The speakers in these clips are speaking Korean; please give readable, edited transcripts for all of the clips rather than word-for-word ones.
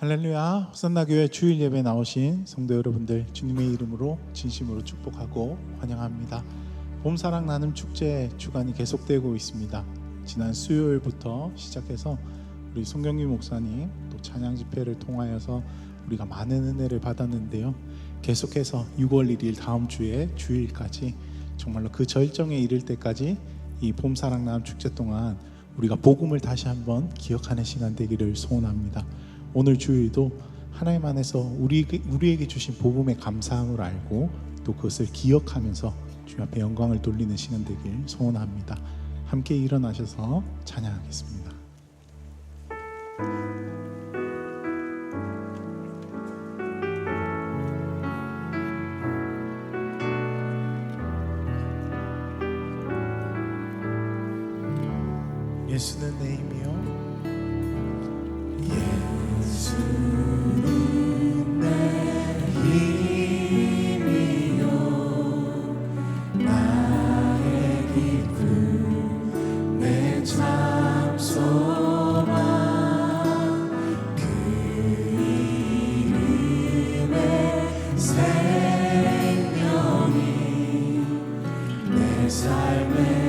할렐루야. 호산나교회 주일 예배 나오신 성도 여러분들 주님의 이름으로 진심으로 축복하고 환영합니다. 봄사랑 나눔 축제 주간이 계속되고 있습니다. 지난 수요일부터 시작해서 우리 송경규 목사님 또 찬양 집회를 통하여서 우리가 많은 은혜를 받았는데요, 계속해서 6월 1일 다음 주에 주일까지 정말로 그 절정에 이를 때까지 이 봄사랑 나눔 축제 동안 우리가 복음을 다시 한번 기억하는 시간 되기를 소원합니다. 오늘 주일도 하나님 안에서 우리에게 주신 복음의 감사함을 알고 또 그것을 기억하면서 주님 앞에 영광을 돌리는 시간 되길 소원합니다. 함께 일어나셔서 찬양하겠습니다. 예수는 내 힘이요 예수는 내 힘이요 나의 기쁨 내 참 소망 그 이름의 생명이 내 삶의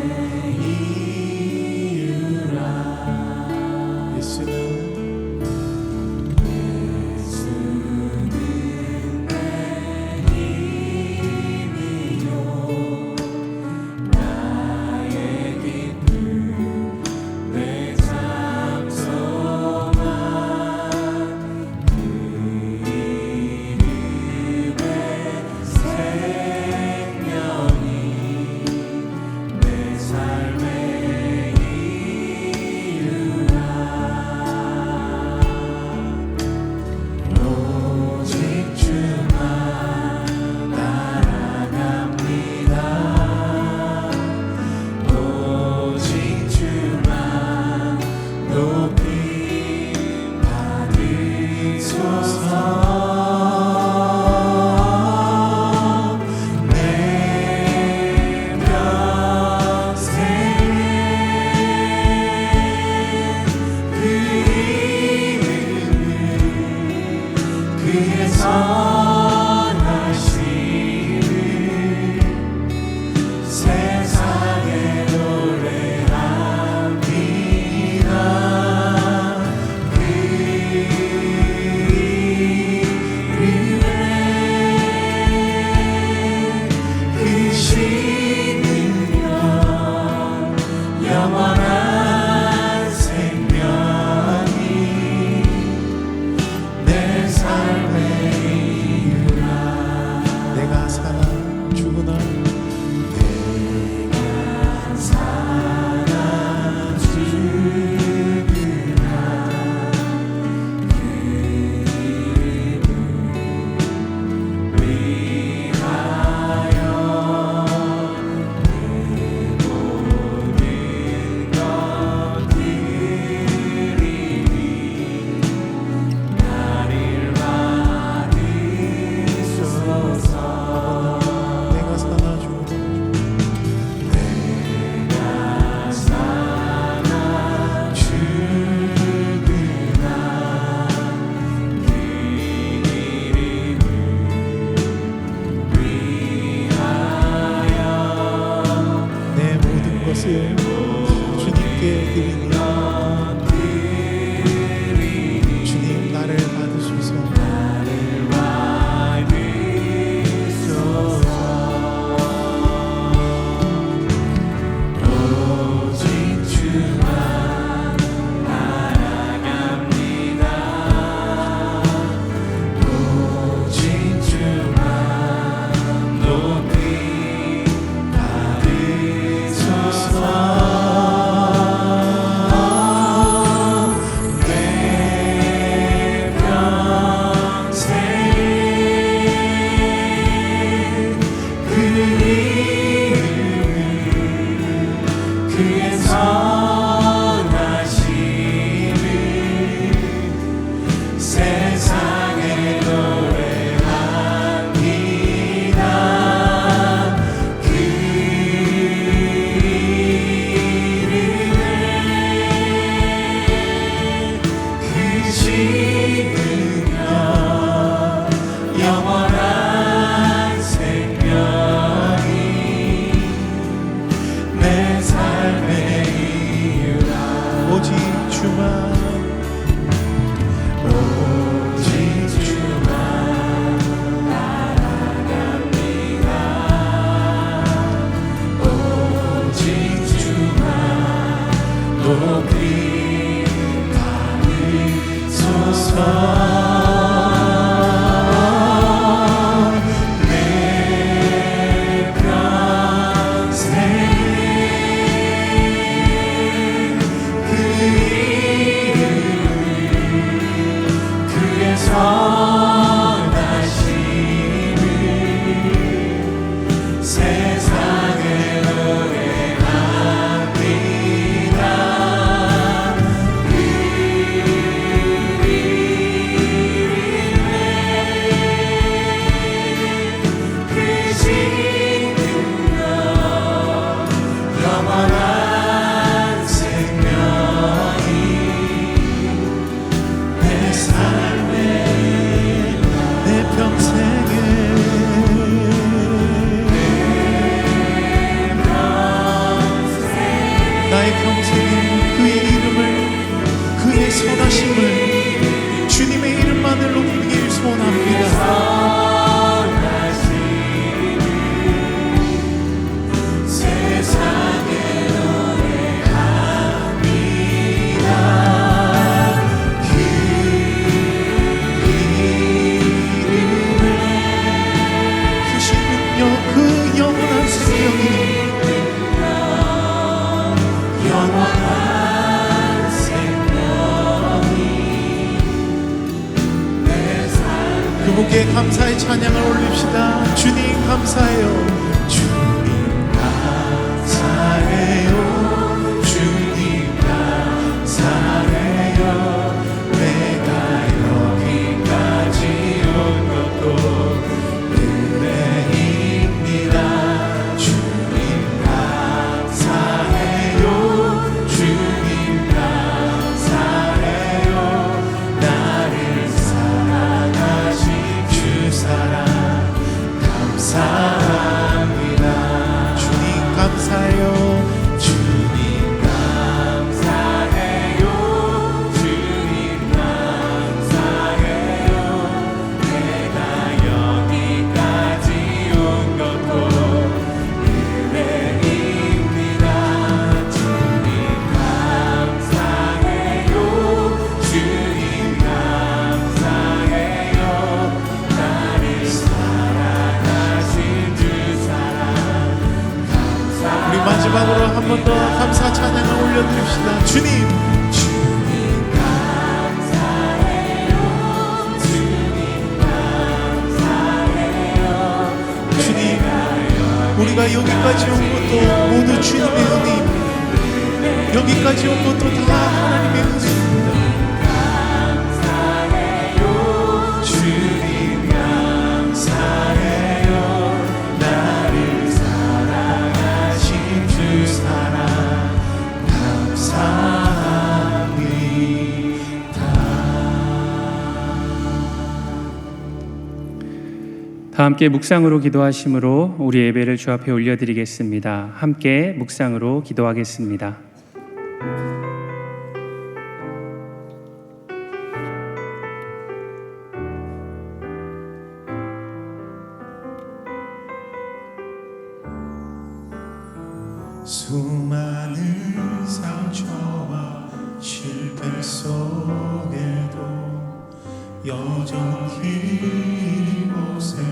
그분께 감사의 찬양을 올립시다. 주님 감사해요. 주님 감사해요. 주님 감사해요. 내가 여기까지 온 것도 은혜입니다. 주님 감사해요. 주님 감사해요. 나를 사랑하신 주 사랑 감사합니다. 주님 감사해요. 주님 감사해요. 주님 감사해요. 내가 여기까지 온 것도 은혜입니다. 주님 감사해요. 주님 감사해요. 나를 사랑하신 주 사랑 감사합니다. 우리 마지막으로 한 번 더 감사 찬양을 올려드립시다. 주님 감사해요. 주님 감사해요. 주님 우리가 여기까지 온 것도 모두 주님의 은혜입니다. 여기까지 온 것도 다 하나님의 은혜입니다. 주님 감사해요. 나를 사랑하신 주 사랑 감사합니다. 다 함께 묵상으로 기도하심으로 우리 예배를 주 앞에 올려드리겠습니다. 함께 묵상으로 기도하겠습니다. 수많은 상처와 실패 속에도 여전히 이곳에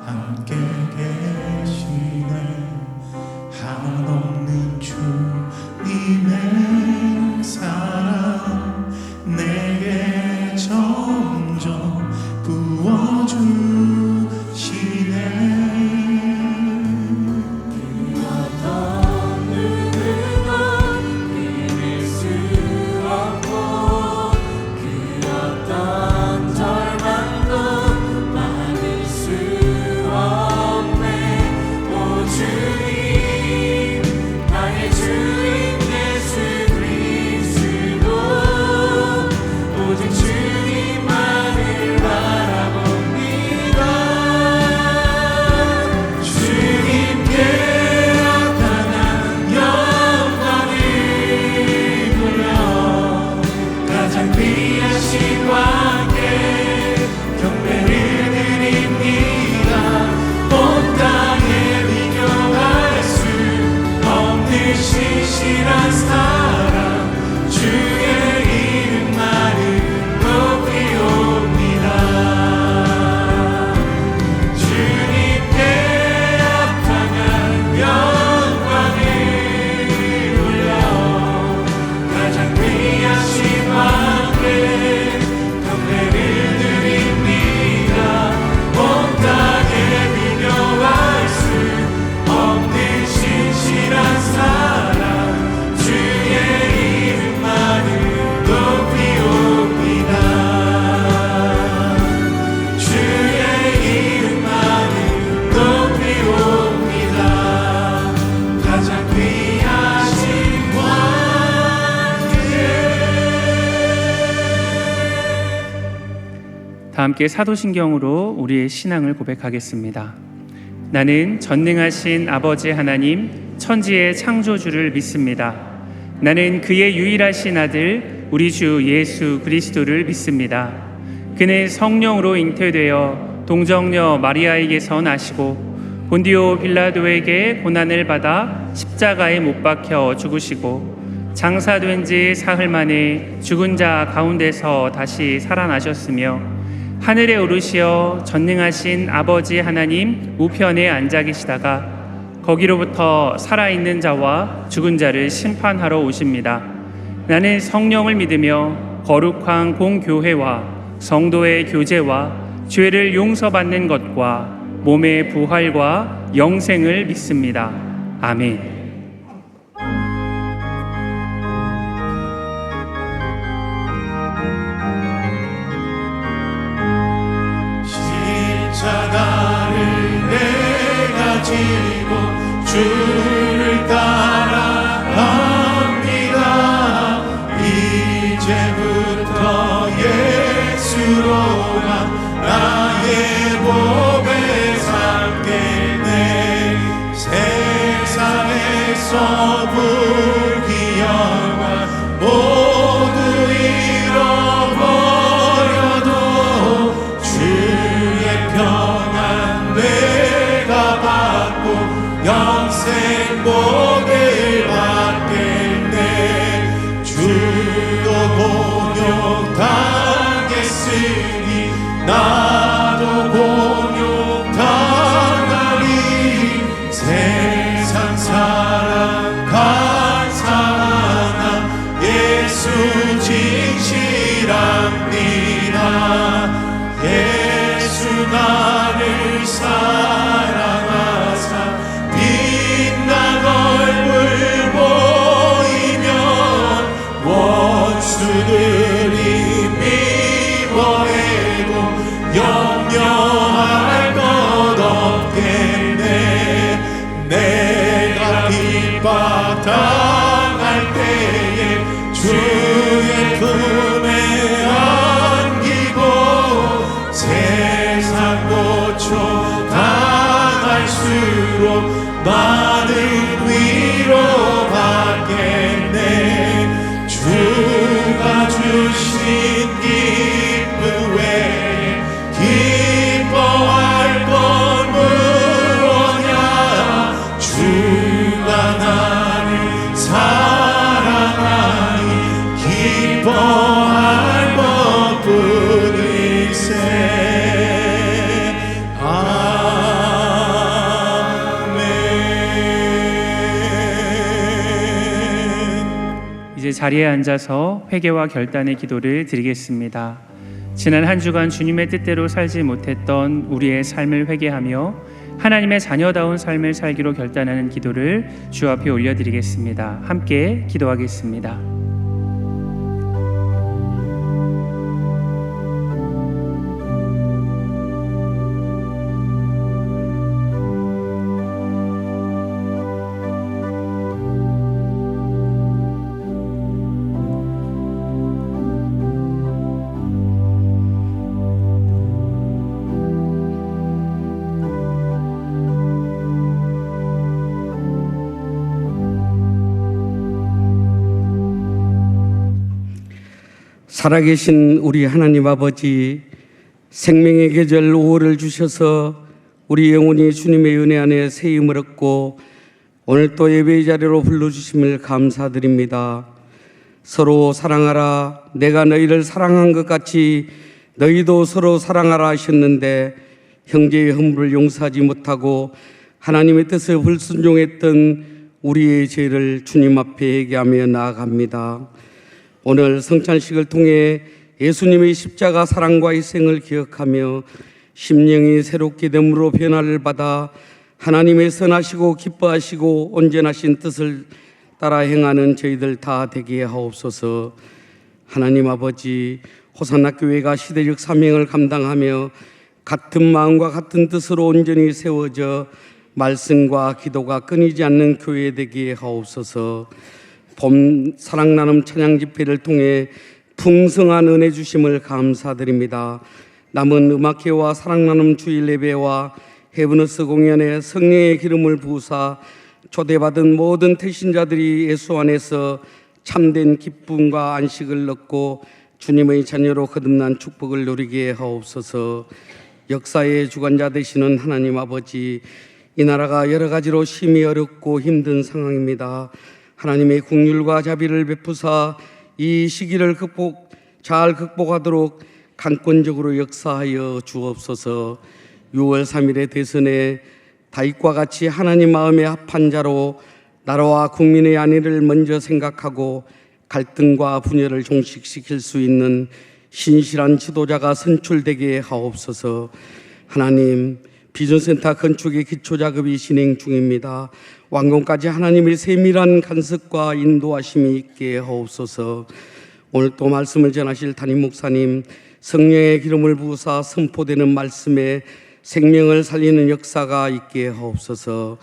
함께 계시네. 한없는 주님의 사랑 내게 점점 부어주시네. 다 함께 사도신경으로 우리의 신앙을 고백하겠습니다. 나는 전능하신 아버지 하나님 천지의 창조주를 믿습니다. 나는 그의 유일하신 아들 우리 주 예수 그리스도를 믿습니다. 그는 성령으로 잉태되어 동정녀 마리아에게서 나시고 본디오 빌라도에게 고난을 받아 십자가에 못 박혀 죽으시고 장사된 지 사흘 만에 죽은 자 가운데서 다시 살아나셨으며 하늘에 오르시어 전능하신 아버지 하나님 우편에 앉아 계시다가 거기로부터 살아있는 자와 죽은 자를 심판하러 오십니다. 나는 성령을 믿으며 거룩한 공교회와 성도의 교제와 죄를 용서받는 것과 몸의 부활과 영생을 믿습니다. 아멘. 십자가를 내가 지고 주를 따라갑니다. 이제부터 예수로만 나의 몸에 살겠네. 세상에서 불기영화 모두 잃어버려도 주의 평안 내가 받고 영생 복을 받겠네. 주도 공욕당했으니 나도 공욕당하리. 세상 사랑 감사하나 예수 진실합니다. 예수 나를 사랑하사 빛난 얼굴 보이면 원수들이 미워해도 염려할 것 없겠네. 내가 핍박당할 때에 주의 품에 안기고 세상 고초 당할수록 많은 위로 받겠네. 주가 주신 기쁨 외에 기뻐할 건 무엇냐. 주가 나를 사랑하니 기뻐할 것뿐일세. 아멘. 이제 자리에 앉아서 회개와 결단의 기도를 드리겠습니다. 지난 한 주간 주님의 뜻대로 살지 못했던 우리의 삶을 회개하며 하나님의 자녀다운 삶을 살기로 결단하는 기도를 주 앞에 올려드리겠습니다. 함께 기도하겠습니다. 살아계신 우리 하나님 아버지, 생명의 계절 5월을 주셔서 우리 영혼이 주님의 은혜 안에 새 힘을 얻고 오늘 또 예배의 자리로 불러주심을 감사드립니다. 서로 사랑하라, 내가 너희를 사랑한 것 같이 너희도 서로 사랑하라 하셨는데 형제의 허물을 용서하지 못하고 하나님의 뜻에 불순종했던 우리의 죄를 주님 앞에 회개하며 나아갑니다. 오늘 성찬식을 통해 예수님의 십자가 사랑과 희생을 기억하며 심령이 새롭게 됨으로 변화를 받아 하나님의 선하시고 기뻐하시고 온전하신 뜻을 따라 행하는 저희들 다 되게 하옵소서. 하나님 아버지, 호산나 교회가 시대적 사명을 감당하며 같은 마음과 같은 뜻으로 온전히 세워져 말씀과 기도가 끊이지 않는 교회 되게 하옵소서. 봄 사랑 나눔 찬양 집회를 통해 풍성한 은혜 주심을 감사드립니다. 남은 음악회와 사랑 나눔 주일 예배와 헤브너스 공연에 성령의 기름을 부으사 초대받은 모든 태신자들이 예수 안에서 참된 기쁨과 안식을 얻고 주님의 자녀로 거듭난 축복을 누리게 하옵소서. 역사의 주관자 되시는 하나님 아버지, 이 나라가 여러 가지로 심히 어렵고 힘든 상황입니다. 하나님의 긍휼과 자비를 베푸사 이 시기를 잘 극복하도록 강권적으로 역사하여 주옵소서. 6월 3일의 대선에 다윗과 같이 하나님 마음에 합한 자로 나라와 국민의 안위를 먼저 생각하고 갈등과 분열을 종식시킬 수 있는 신실한 지도자가 선출되게 하옵소서. 하나님, 비전센터 건축의 기초작업이 진행 중입니다. 완공까지 하나님의 세밀한 간섭과 인도하심이 있게 하옵소서. 오늘 또 말씀을 전하실 담임 목사님, 성령의 기름을 부으사 선포되는 말씀에 생명을 살리는 역사가 있게 하옵소서.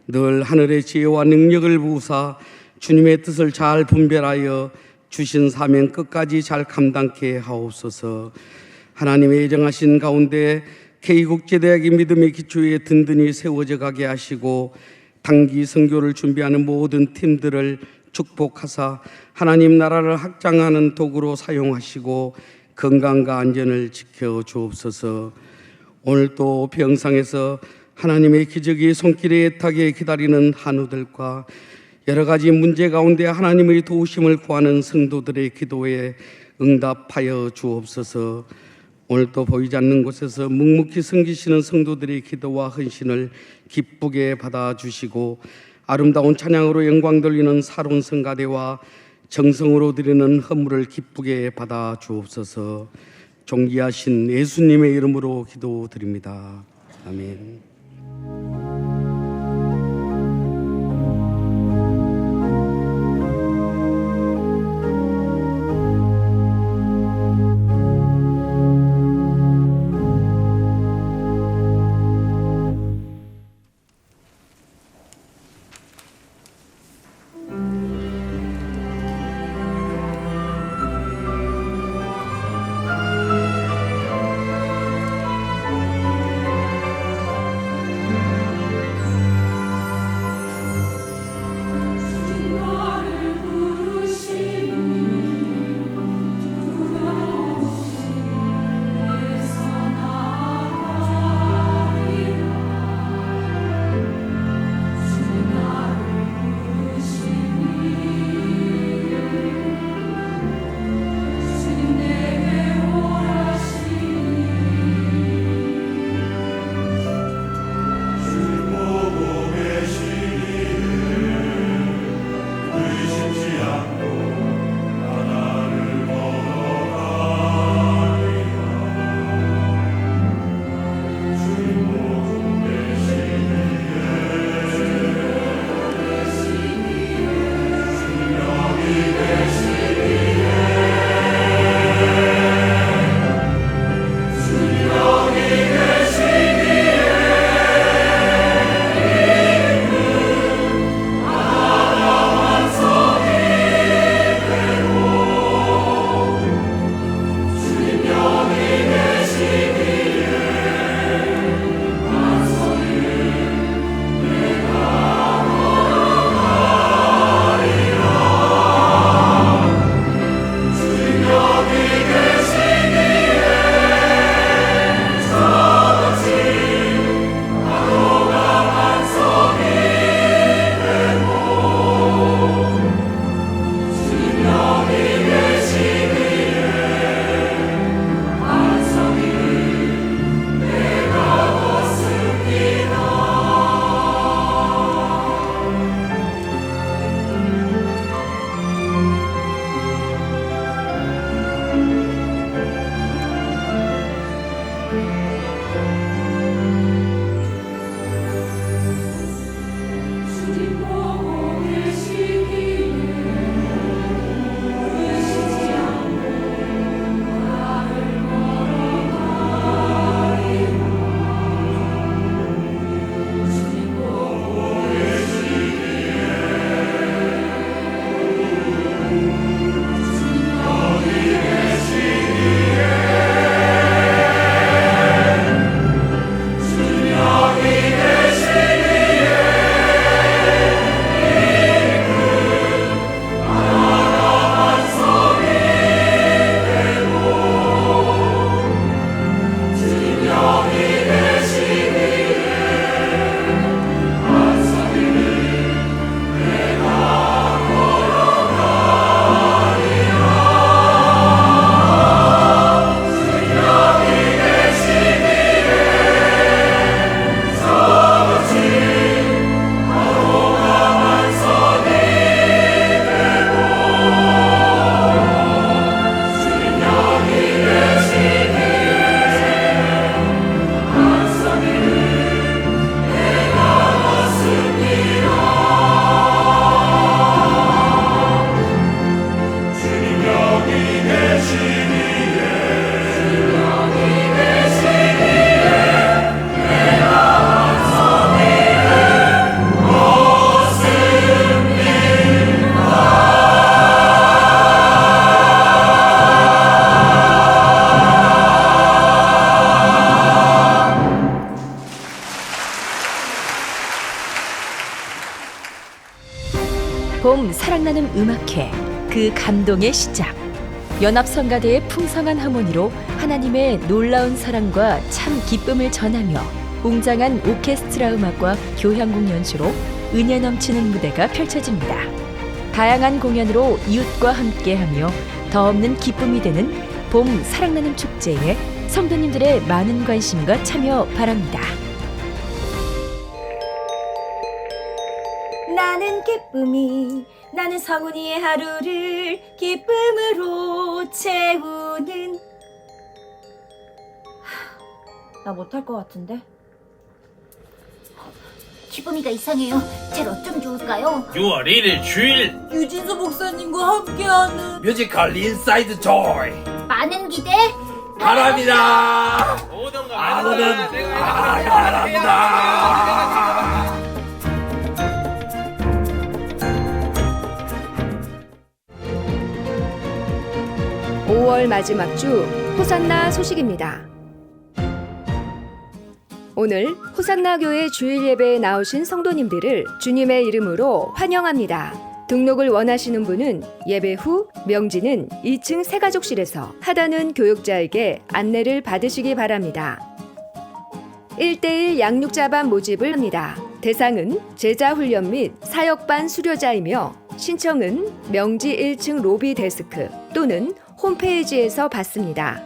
늘 하늘의 지혜와 능력을 부으사 주님의 뜻을 잘 분별하여 주신 사명 끝까지 잘 감당케 하옵소서. 하나님의 예정하신 가운데 K국제대학의 믿음의 기초에 든든히 세워져 가게 하시고 단기 선교를 준비하는 모든 팀들을 축복하사 하나님 나라를 확장하는 도구로 사용하시고 건강과 안전을 지켜 주옵소서. 오늘 또 병상에서 하나님의 기적이 손길에 애타게 기다리는 한우들과 여러 가지 문제 가운데 하나님의 도우심을 구하는 성도들의 기도에 응답하여 주옵소서. 오늘 또 보이지 않는 곳에서 묵묵히 섬기시는 성도들의 기도와 헌신을 기쁘게 받아주시고 아름다운 찬양으로 영광 돌리는 사로운 성가대와 정성으로 드리는 헌물을 기쁘게 받아주옵소서. 존귀하신 예수님의 이름으로 기도드립니다. 아멘. 봄 사랑나는 음악회, 그 감동의 시작. 연합성가대의 풍성한 하모니로 하나님의 놀라운 사랑과 참 기쁨을 전하며 웅장한 오케스트라 음악과 교향곡 연주로 은혜 넘치는 무대가 펼쳐집니다. 다양한 공연으로 이웃과 함께하며 더 없는 기쁨이 되는 봄 사랑나는 축제에 성도님들의 많은 관심과 참여 바랍니다. 나는 기쁨이 나는 성훈이의 하루를 기쁨으로 채우는. 나 못할 것 같은데. 기쁨이가 이상해요. 쟤 어쩜 좋을까요? 6월 1일 주일 유진수 목사님과 함께하는 뮤지컬 인사이드 조이 많은 기대 바랍니다. 안 오면 바랍니다. 5월 마지막 주 호산나 소식입니다. 오늘 호산나 교회 주일 예배에 나오신 성도님들을 주님의 이름으로 환영합니다. 등록을 원하시는 분은 예배 후 명지는 2층 새가족실에서 하다는 교육자에게 안내를 받으시기 바랍니다. 1대1 양육자반 모집을 합니다. 대상은 제자훈련 및 사역반 수료자이며 신청은 명지 1층 로비 데스크 또는 홈페이지에서 받습니다.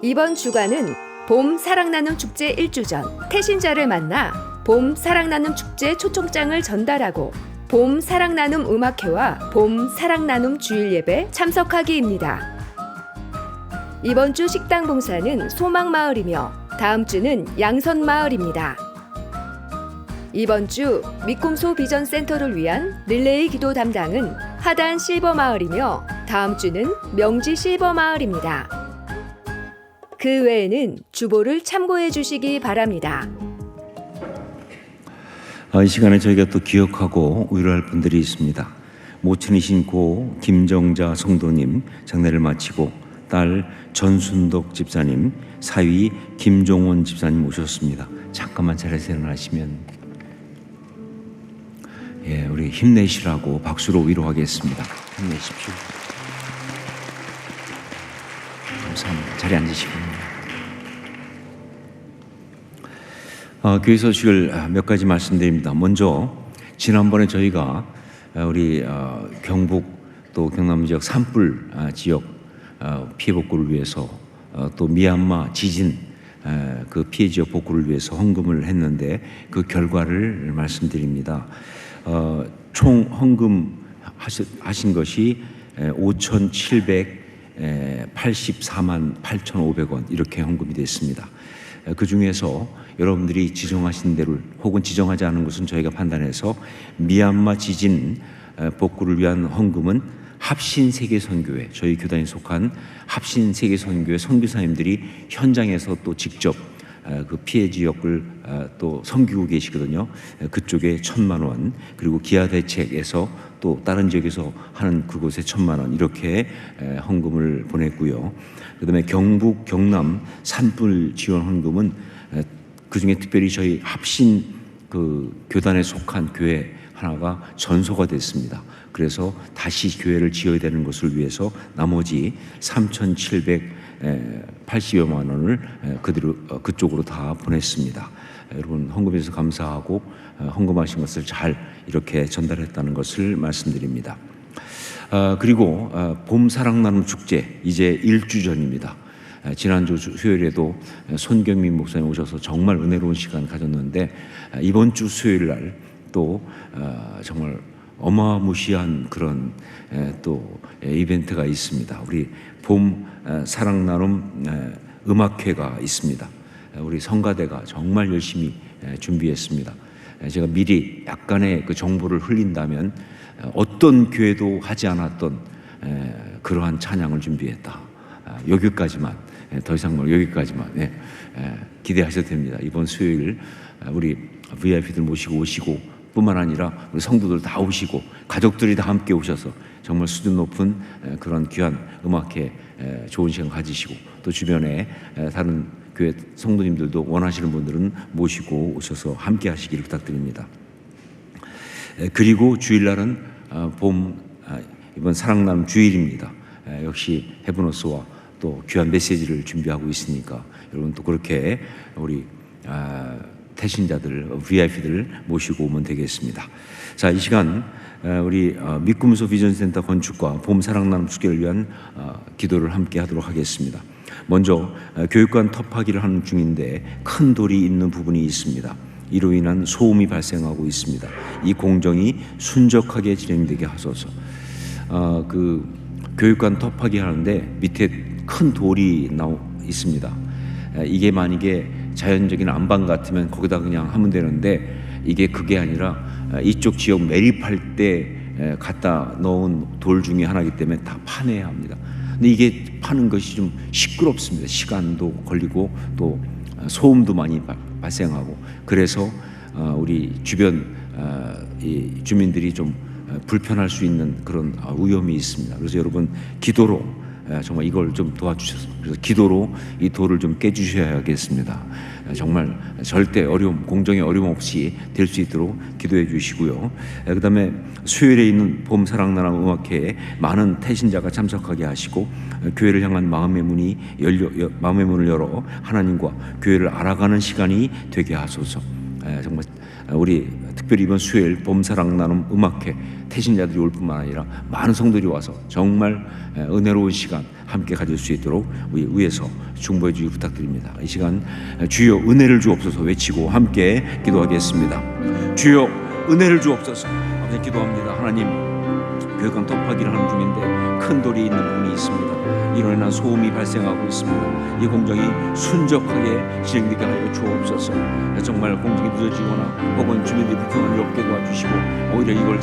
이번 주간은 봄 사랑나눔 축제 1주 전 태신자를 만나 봄 사랑나눔 축제 초청장을 전달하고 봄 사랑나눔 음악회와 봄 사랑나눔 주일 예배 참석하기입니다. 이번 주 식당 봉사는 소망마을이며 다음 주는 양선마을입니다. 이번 주 미꿈소 비전센터를 위한 릴레이 기도 담당은 하단 실버마을이며 다음 주는 명지 실버마을입니다. 그 외에는 주보를 참고해 주시기 바랍니다. 이 시간에 저희가 또 기억하고 위로할 분들이 있습니다. 모친이신 고 김정자 성도님 장례를 마치고 딸 전순덕 집사님, 사위 김종원 집사님 오셨습니다. 잠깐만 자리에서 일어나시면 우리 힘내시라고 박수로 위로하겠습니다. 힘내십시오. 감사합니다. 자리에 앉으시고. 교회 소식을 몇 가지 말씀드립니다. 먼저 지난번에 저희가 우리 경북 또 경남 지역 산불 지역 피해 복구를 위해서 또 미얀마 지진 그 피해 지역 복구를 위해서 헌금을 했는데 그 결과를 말씀드립니다. 총 헌금 하신 것이 5,784만 8,500원 이렇게 헌금이 됐습니다. 그 중에서 여러분들이 지정하신 대로 혹은 지정하지 않은 것은 저희가 판단해서 미얀마 지진 복구를 위한 헌금은 합신세계선교회, 저희 교단에 속한 합신세계선교회 선교사님들이 현장에서 또 직접 그 피해 지역을 또 섬기고 계시거든요. 그쪽에 1,000만 원, 그리고 기아대책에서 또 다른 지역에서 하는 그곳에 1,000만 원 이렇게 헌금을 보냈고요. 그다음에 경북, 경남 산불 지원 헌금은 그 중에 특별히 저희 합신 그 교단에 속한 교회 하나가 전소가 됐습니다. 그래서 다시 교회를 지어야 되는 것을 위해서 나머지 3,780여만 원을 그쪽으로 다 보냈습니다. 여러분 헌금해서 감사하고 헌금하신 것을 잘 이렇게 전달했다는 것을 말씀드립니다. 그리고 봄 사랑나눔 축제 이제 1주 전입니다. 지난주 수요일에도 손경민 목사님 오셔서 정말 은혜로운 시간 가졌는데 이번 주 수요일 날 또 정말 어마무시한 그런 또 이벤트가 있습니다. 우리 봄 사랑나눔 음악회가 있습니다. 우리 성가대가 정말 열심히 준비했습니다. 제가 미리 약간의 그 정보를 흘린다면 어떤 교회도 하지 않았던 그러한 찬양을 준비했다. 여기까지만, 더 이상 여기까지만 기대하셔도 됩니다. 이번 수요일 우리 VIP들 모시고 오시고 뿐만 아니라 우리 성도들 다 오시고 가족들이 다 함께 오셔서 정말 수준 높은 그런 귀한 음악회 좋은 시간 가지시고 또 주변에 다른 교회 성도님들도 원하시는 분들은 모시고 오셔서 함께 하시기를 부탁드립니다. 그리고 주일날은 이번 사랑나눔 주일입니다. 역시 헤브너스와 또 귀한 메시지를 준비하고 있으니까 여러분 또 그렇게 우리 태신자들, VIP들 모시고 오면 되겠습니다. 자, 이 시간 우리 믿음소 비전센터 건축과 봄 사랑나눔 축제를 위한 기도를 함께 하도록 하겠습니다. 먼저 교육관 터파기를 하는 중인데 큰 돌이 있는 부분이 있습니다. 이로 인한 소음이 발생하고 있습니다. 이 공정이 순적하게 진행되게 하소서. 그 교육관 터파기 하는데 밑에 큰 돌이 있습니다. 이게 만약에 자연적인 안방 같으면 거기다 그냥 하면 되는데 이게 그게 아니라 이쪽 지역 매립할 때 갖다 넣은 돌 중에 하나이기 때문에 다 파내야 합니다. 근데 이게 파는 것이 좀 시끄럽습니다. 시간도 걸리고 또 소음도 많이 발생하고 그래서 우리 주변 이 주민들이 좀 불편할 수 있는 그런 위험이 있습니다. 그래서 여러분 기도로 정말 이걸 좀 도와주셔서 그래서 기도로 이 돌을 좀 깨주셔야겠습니다. 정말 절대 공정의 어려움 없이 될 수 있도록 기도해 주시고요. 그다음에 수요일에 있는 봄 사랑나눔 음악회에 많은 태신자가 참석하게 하시고 교회를 향한 마음의 문을 열어 하나님과 교회를 알아가는 시간이 되게 하소서. 정말 우리 특별히 이번 수요일 봄 사랑나눔 음악회 태신자들이 올 뿐만 아니라 많은 성도들이 와서 정말 은혜로운 시간 함께 가질 수 있도록 우리 위에서 중보해 주기 부탁드립니다. 이 시간 주여 은혜를 주옵소서 외치고 함께 기도하겠습니다. 주여 은혜를 주옵소서. 아버지 기도합니다. 하나님 교육관 터파기를 하는 중인데 큰 돌이 있는 부분이 있습니다. 이로 인한 소음이 발생하고 있습니다. 이 공정이 순적하게 진행되게 하여 주옵소서. 정말 공정이 늦어지거나 혹은 주민들이 불편함이 없게 도와주시고 오히려 이걸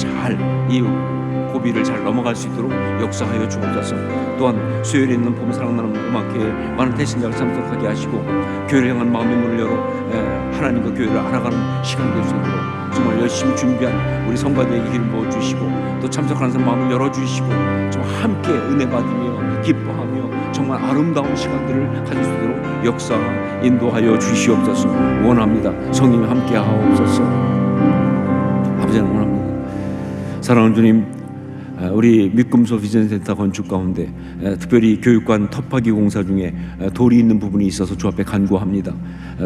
이 고비를 잘 넘어갈 수 있도록 역사하여 주옵소서. 또한 수요일에 있는 봄 사랑나눔 음악회에 많은 태신자를 참석하게 하시고 교회를 향한 마음의 문을 열어 하나님과 교회를 알아가는 시간이 될 수 있도록 정말 열심히 준비한 우리 성가대에게 기름 부어 주시고 또 참석하는 사람 마음을 열어 주시고 정말 함께 은혜 받으며 기뻐하며 정말 아름다운 시간들을 가질 수 있도록 역사 인도하여 주시옵소서. 원합니다. 성령님 함께 하옵소서. 아버지는 원합니다. 사랑하는 주님, 우리 믿음소 비전센터 건축 가운데 특별히 교육관 터파기 공사 중에 돌이 있는 부분이 있어서 주 앞에 간구합니다.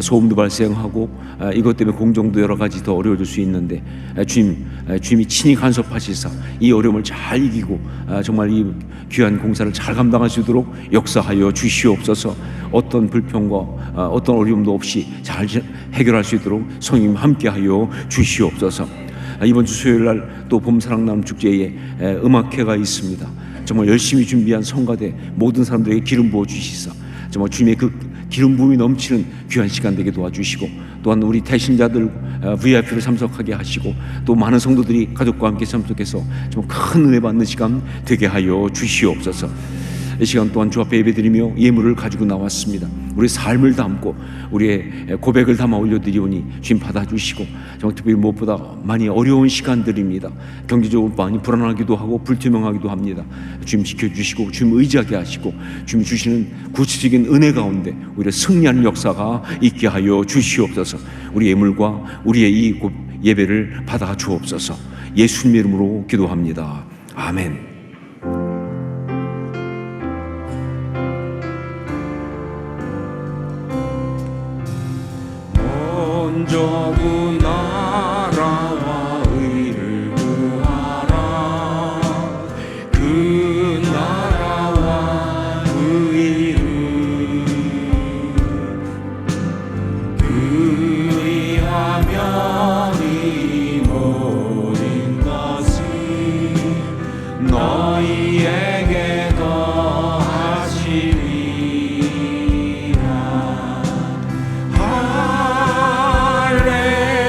소음도 발생하고 이것 때문에 공정도 여러 가지 더 어려워질 수 있는데 주님이 친히 간섭하시사 이 어려움을 잘 이기고 정말 이 귀한 공사를 잘 감당할 수 있도록 역사하여 주시옵소서. 어떤 불평과 어떤 어려움도 없이 잘 해결할 수 있도록 성령님 함께하여 주시옵소서. 이번 주 수요일 날 또 봄 사랑나눔 축제에 음악회가 있습니다. 정말 열심히 준비한 성가대 모든 사람들에게 기름 부어 주시사 정말 주님의 그 기름 부음이 넘치는 귀한 시간 되게 도와주시고 또한 우리 태신자들 VIP를 참석하게 하시고 또 많은 성도들이 가족과 함께 참석해서 정말 큰 은혜 받는 시간 되게 하여 주시옵소서. 이 시간 또한 주 앞에 예배드리며 예물을 가지고 나왔습니다. 우리 삶을 담고 우리의 고백을 담아 올려드리오니 주님 받아주시고 정말 특별히 무엇보다 많이 어려운 시간들입니다. 경제적으로 많이 불안하기도 하고 불투명하기도 합니다. 주님 지켜주시고 주님 의지하게 하시고 주님 주시는 구체적인 은혜 가운데 오히려 승리하는 역사가 있게 하여 주시옵소서. 우리 예물과 우리의 이 예배를 받아 주옵소서. 예수님 이름으로 기도합니다. 아멘. 먼저구 나라와 의를 구하라. 그 나라와 의를 그리하면 이 모든 것을 너희에게 더하시리라. 할렐루야.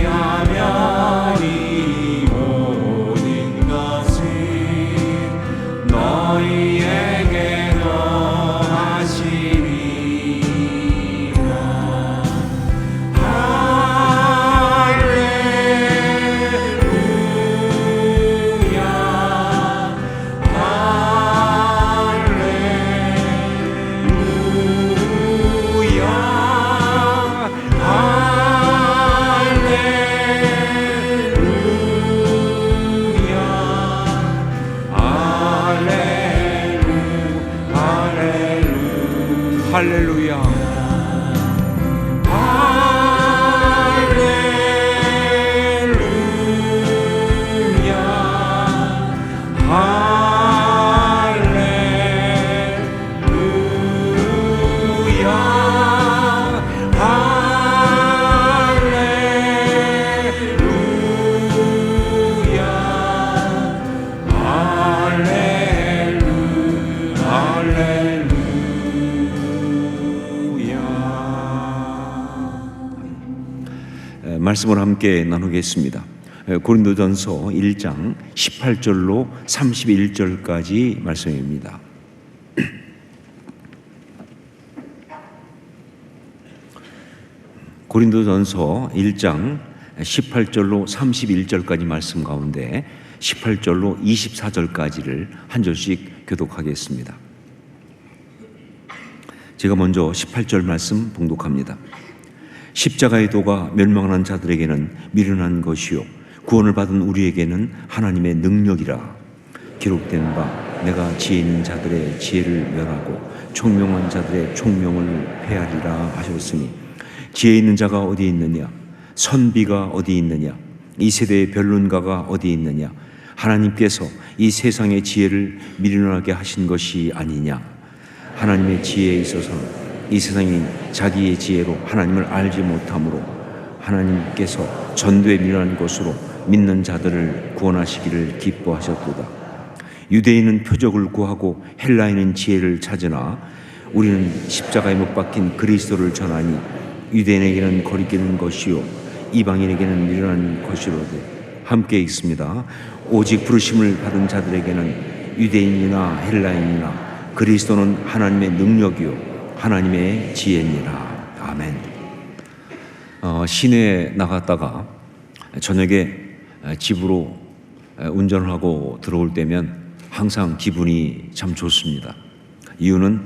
그리하면 이 모든 것을 너희에게 더하시리라. 할렐루야. 말씀을 함께 나누겠습니다. 고린도전서 1장 18절로 31절까지 말씀입니다. 고린도전서 1장 18절로 31절까지 말씀 가운데 18절로 24절까지를 한 절씩 교독하겠습니다. 제가 먼저 18절 말씀 봉독합니다. 십자가의 도가 멸망하는 자들에게는 미련한 것이요 구원을 받은 우리에게는 하나님의 능력이라. 기록된 바 내가 지혜 있는 자들의 지혜를 멸하고 총명한 자들의 총명을 폐하리라 하셨으니, 지혜 있는 자가 어디 있느냐? 선비가 어디 있느냐? 이 세대의 변론가가 어디 있느냐? 하나님께서 이 세상의 지혜를 미련하게 하신 것이 아니냐? 하나님의 지혜에 있어서는 이 세상이 자기의 지혜로 하나님을 알지 못하므로 하나님께서 전도에 미련한 것으로 믿는 자들을 구원하시기를 기뻐하셨도다. 유대인은 표적을 구하고 헬라인은 지혜를 찾으나 우리는 십자가에 못 박힌 그리스도를 전하니 유대인에게는 거리끼는 것이요 이방인에게는 미련한 것이로되. 함께 읽습니다. 오직 부르심을 받은 자들에게는 유대인이나 헬라인이나 그리스도는 하나님의 능력이요 하나님의 지혜니라. 아멘. 시내에 나갔다가 저녁에 집으로 운전을 하고 들어올 때면 항상 기분이 참 좋습니다. 이유는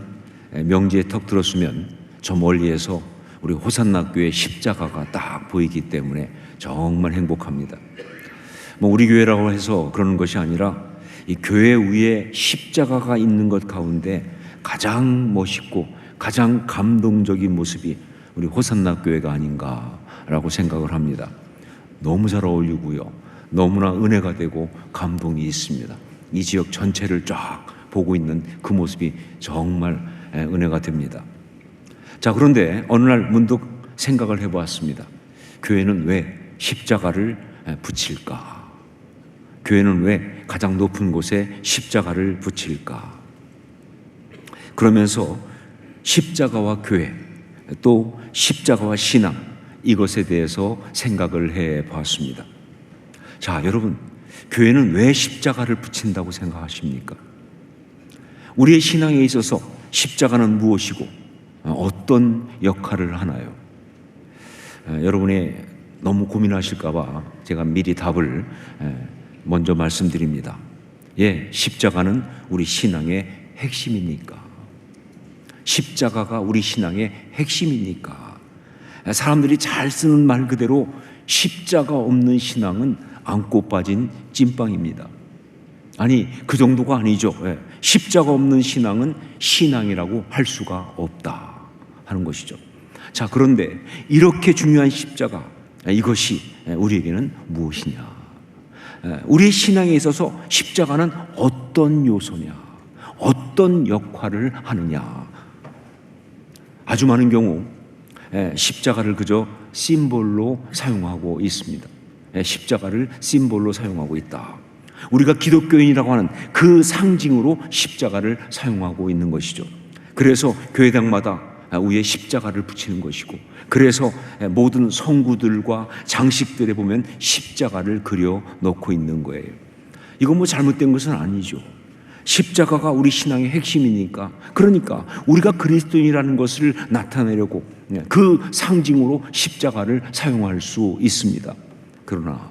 명지에 턱 들었으면 저 멀리에서 우리 호산나 교회 십자가가 딱 보이기 때문에 정말 행복합니다. 우리 교회라고 해서 그러는 것이 아니라 이 교회 위에 십자가가 있는 것 가운데 가장 멋있고 가장 감동적인 모습이 우리 호산나 교회가 아닌가라고 생각을 합니다. 너무 잘 어울리고요, 너무나 은혜가 되고 감동이 있습니다. 이 지역 전체를 쫙 보고 있는 그 모습이 정말 은혜가 됩니다. 자, 그런데 어느 날 문득 생각을 해보았습니다. 교회는 왜 십자가를 붙일까? 교회는 왜 가장 높은 곳에 십자가를 붙일까? 그러면서 십자가와 교회, 또 십자가와 신앙, 이것에 대해서 생각을 해 보았습니다. 자, 여러분, 교회는 왜 십자가를 붙인다고 생각하십니까? 우리의 신앙에 있어서 십자가는 무엇이고 어떤 역할을 하나요? 여러분이 너무 고민하실까 봐 제가 미리 답을 먼저 말씀드립니다. 예, 십자가는 우리 신앙의 핵심이니까. 십자가가 우리 신앙의 핵심이니까. 사람들이 잘 쓰는 말 그대로 십자가 없는 신앙은 안고 빠진 찐빵입니다. 아니, 그 정도가 아니죠. 십자가 없는 신앙은 신앙이라고 할 수가 없다 하는 것이죠. 자, 그런데 이렇게 중요한 십자가, 이것이 우리에게는 무엇이냐? 우리의 신앙에 있어서 십자가는 어떤 요소냐? 어떤 역할을 하느냐? 아주 많은 경우 십자가를 그저 심볼로 사용하고 있습니다. 십자가를 심볼로 사용하고 있다. 우리가 기독교인이라고 하는 그 상징으로 십자가를 사용하고 있는 것이죠. 그래서 교회당마다 위에 십자가를 붙이는 것이고, 그래서 모든 성구들과 장식들에 보면 십자가를 그려 놓고 있는 거예요. 이건 뭐 잘못된 것은 아니죠. 십자가가 우리 신앙의 핵심이니까, 그러니까 우리가 그리스도인이라는 것을 나타내려고 그 상징으로 십자가를 사용할 수 있습니다. 그러나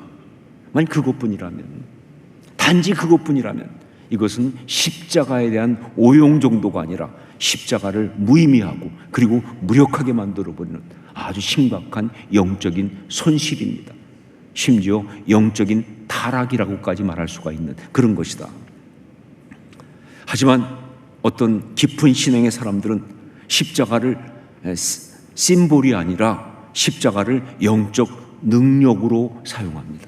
만약 그것뿐이라면, 단지 그것뿐이라면 이것은 십자가에 대한 오용 정도가 아니라 십자가를 무의미하고 그리고 무력하게 만들어버리는 아주 심각한 영적인 손실입니다. 심지어 영적인 타락이라고까지 말할 수가 있는 그런 것이다. 하지만 어떤 깊은 신앙의 사람들은 십자가를 심볼이 아니라 십자가를 영적 능력으로 사용합니다.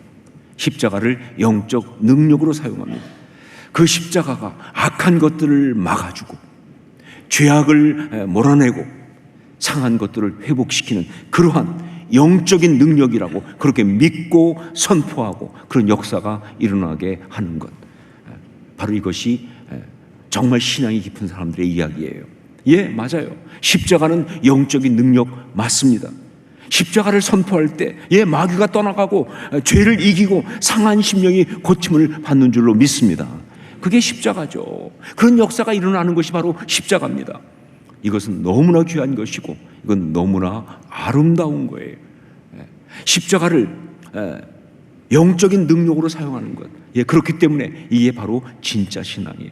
십자가를 영적 능력으로 사용합니다. 그 십자가가 악한 것들을 막아주고 죄악을 몰아내고 상한 것들을 회복시키는 그러한 영적인 능력이라고 그렇게 믿고 선포하고 그런 역사가 일어나게 하는 것, 바로 이것이 정말 신앙이 깊은 사람들의 이야기예요. 예, 맞아요. 십자가는 영적인 능력 맞습니다. 십자가를 선포할 때 마귀가 떠나가고 죄를 이기고 상한 심령이 고침을 받는 줄로 믿습니다. 그게 십자가죠. 그런 역사가 일어나는 것이 바로 십자가입니다. 이것은 너무나 귀한 것이고 이건 너무나 아름다운 거예요. 십자가를 영적인 능력으로 사용하는 것, 그렇기 때문에 이게 바로 진짜 신앙이에요.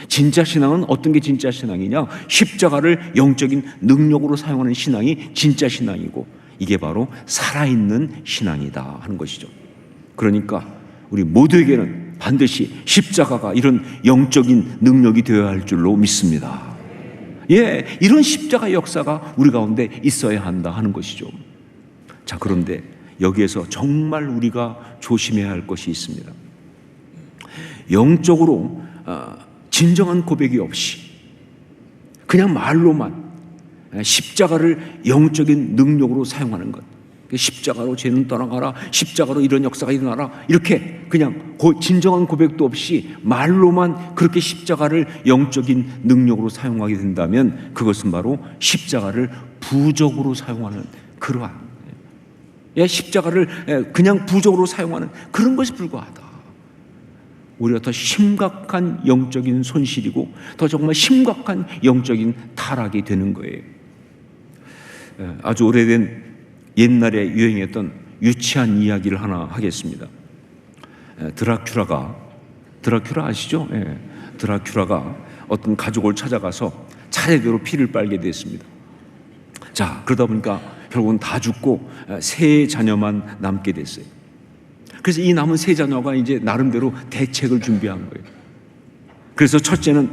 진짜 신앙은 어떤 게 진짜 신앙이냐? 십자가를 영적인 능력으로 사용하는 신앙이 진짜 신앙이고, 이게 바로 살아있는 신앙이다 하는 것이죠. 그러니까 우리 모두에게는 반드시 십자가가 이런 영적인 능력이 되어야 할 줄로 믿습니다. 이런 십자가 역사가 우리 가운데 있어야 한다 하는 것이죠. 자, 그런데 여기에서 정말 우리가 조심해야 할 것이 있습니다. 영적으로 진정한 고백이 없이 그냥 말로만 십자가를 영적인 능력으로 사용하는 것, 십자가로 죄는 떠나가라, 십자가로 이런 역사가 일어나라, 이렇게 그냥 진정한 고백도 없이 말로만 그렇게 십자가를 영적인 능력으로 사용하게 된다면 그것은 바로 십자가를 부적으로 사용하는 그러한, 십자가를 그냥 부적으로 사용하는 그런 것이 불과하다. 오히려 더 심각한 영적인 손실이고 더 정말 심각한 영적인 타락이 되는 거예요. 아주 오래된 옛날에 유행했던 유치한 이야기를 하나 하겠습니다. 드라큘라 아시죠? 드라큘라가 어떤 가족을 찾아가서 차례대로 피를 빨게 됐습니다. 자, 그러다 보니까 결국은 다 죽고 세 자녀만 남게 됐어요. 그래서 이 남은 세 자녀가 이제 나름대로 대책을 준비한 거예요. 그래서 첫째는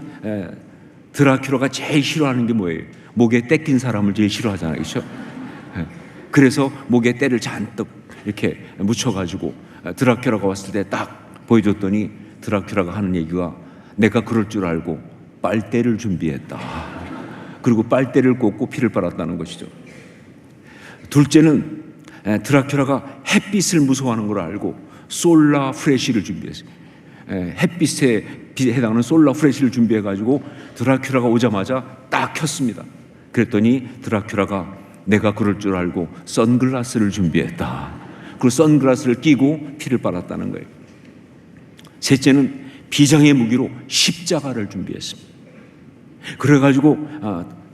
드라큘라가 제일 싫어하는 게 뭐예요? 목에 때 낀 사람을 제일 싫어하잖아요, 그렇죠? 그래서 목에 때를 잔뜩 이렇게 묻혀가지고 드라큘라가 왔을 때 딱 보여줬더니 드라큘라가 하는 얘기가, 내가 그럴 줄 알고 빨대를 준비했다. 그리고 빨대를 꽂고 피를 빨았다는 것이죠. 둘째는 드라큘라가 햇빛을 무서워하는 걸 알고 솔라 프레시를 준비했어요. 햇빛에 해당하는 솔라 프레시를 준비해가지고 드라큘라가 오자마자 딱 켰습니다. 그랬더니 드라큘라가 내가 그럴 줄 알고 선글라스를 준비했다. 그리고 선글라스를 끼고 피를 빨았다는 거예요. 셋째는 비장의 무기로 십자가를 준비했습니다. 그래가지고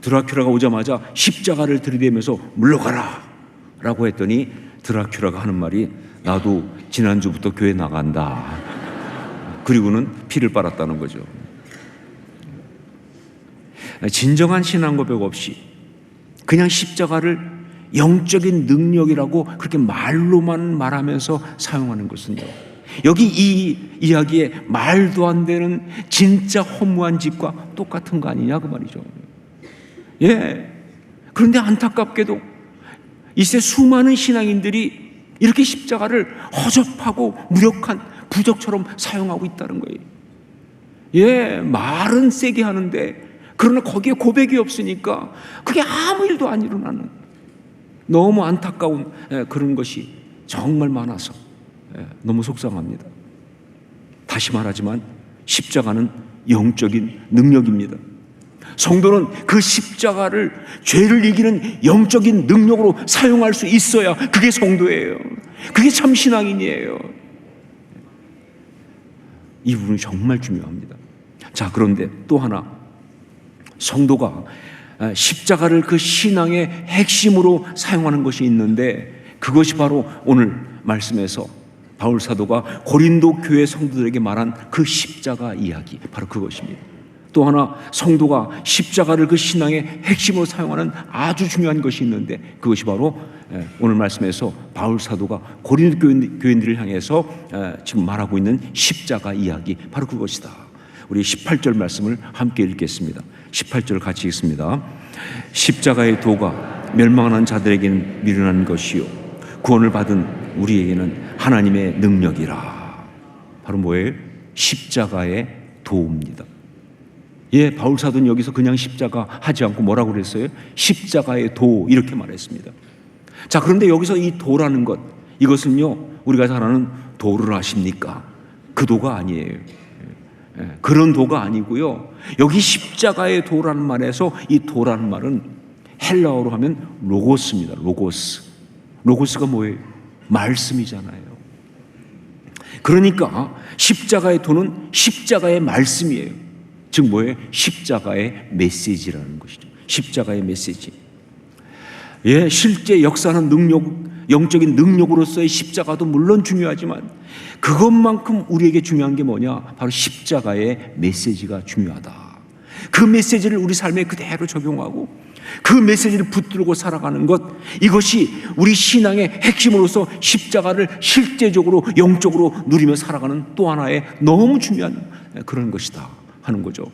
드라큘라가 오자마자 십자가를 들이대면서 물러가라 라고 했더니 드라큘라가 하는 말이, 나도 지난주부터 교회 나간다. 그리고는 피를 빨았다는 거죠. 진정한 신앙 고백 없이 그냥 십자가를 영적인 능력이라고 그렇게 말로만 말하면서 사용하는 것은요, 여기 이 이야기에 말도 안 되는 진짜 허무한 짓과 똑같은 거 아니냐 그 말이죠. 그런데 안타깝게도 이세 수많은 신앙인들이 이렇게 십자가를 허접하고 무력한 부적처럼 사용하고 있다는 거예요. 말은 세게 하는데 그러나 거기에 고백이 없으니까 그게 아무 일도 안 일어나는 너무 안타까운 그런 것이 정말 많아서 너무 속상합니다. 다시 말하지만 십자가는 영적인 능력입니다. 성도는 그 십자가를 죄를 이기는 영적인 능력으로 사용할 수 있어야 그게 성도예요. 그게 참 신앙인이에요. 이 부분이 정말 중요합니다. 자, 그런데 또 하나, 성도가 십자가를 그 신앙의 핵심으로 사용하는 것이 있는데, 그것이 바로 오늘 말씀에서 바울 사도가 고린도 교회 성도들에게 말한 그 십자가 이야기, 바로 그것입니다. 또 하나, 성도가 십자가를 그 신앙의 핵심으로 사용하는 아주 중요한 것이 있는데, 그것이 바로 오늘 말씀에서 바울 사도가 고린도 교인들을 향해서 지금 말하고 있는 십자가 이야기, 바로 그것이다. 우리 18절 말씀을 함께 읽겠습니다. 18절 같이 읽습니다. 십자가의 도가 멸망하는 자들에게는 미련한 것이요 구원을 받은 우리에게는 하나님의 능력이라. 바로 뭐예요? 십자가의 도입니다. 예, 바울 사도는 여기서 그냥 십자가 하지 않고 뭐라고 그랬어요? 십자가의 도, 이렇게 말했습니다. 자, 그런데 여기서 이 도라는 것, 이것은요, 우리가 잘 아는 도를 아십니까? 그 도가 아니에요. 그런 도가 아니고요, 여기 십자가의 도라는 말에서 이 도라는 말은 헬라어로 하면 로고스입니다. 로고스. 로고스가 뭐예요? 말씀이잖아요. 그러니까 십자가의 도는 십자가의 말씀이에요. 즉 뭐예요? 십자가의 메시지라는 것이죠. 십자가의 메시지. 예, 실제 역사하는 능력, 영적인 능력으로서의 십자가도 물론 중요하지만 그것만큼 우리에게 중요한 게 뭐냐? 바로 십자가의 메시지가 중요하다. 그 메시지를 우리 삶에 그대로 적용하고 그 메시지를 붙들고 살아가는 것, 이것이 우리 신앙의 핵심으로서 십자가를 실제적으로 영적으로 누리며 살아가는 또 하나의 너무 중요한 그런 것이다 하는 거죠.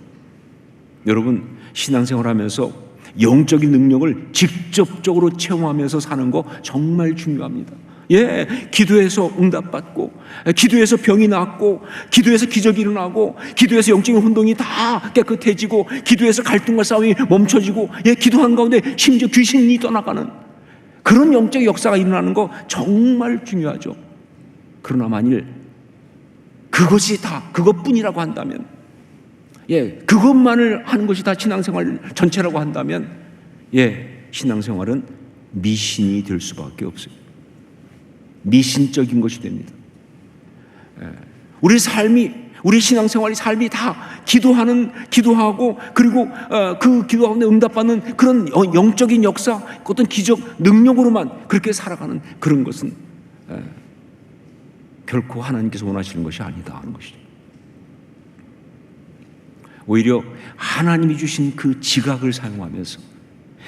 여러분, 신앙생활하면서 영적인 능력을 직접적으로 체험하면서 사는 거 정말 중요합니다. 예, 기도해서 응답받고, 기도해서 병이 낫고, 기도해서 기적이 일어나고, 기도해서 영적인 혼동이 다 깨끗해지고, 기도해서 갈등과 싸움이 멈춰지고, 예, 기도한 가운데 심지어 귀신이 떠나가는 그런 영적 역사가 일어나는 거 정말 중요하죠. 그러나 만일 그것이 다 그것뿐이라고 한다면, 예, 그것만을 하는 것이 다 신앙생활 전체라고 한다면, 예, 신앙생활은 미신이 될 수밖에 없어요. 미신적인 것이 됩니다. 우리 삶이, 우리 신앙생활이 삶이 다 기도하고 그리고 그 기도 가운데 응답받는 그런 영적인 역사, 어떤 기적 능력으로만 그렇게 살아가는 그런 것은 결코 하나님께서 원하시는 것이 아니다 하는 것이죠. 오히려 하나님이 주신 그 지각을 사용하면서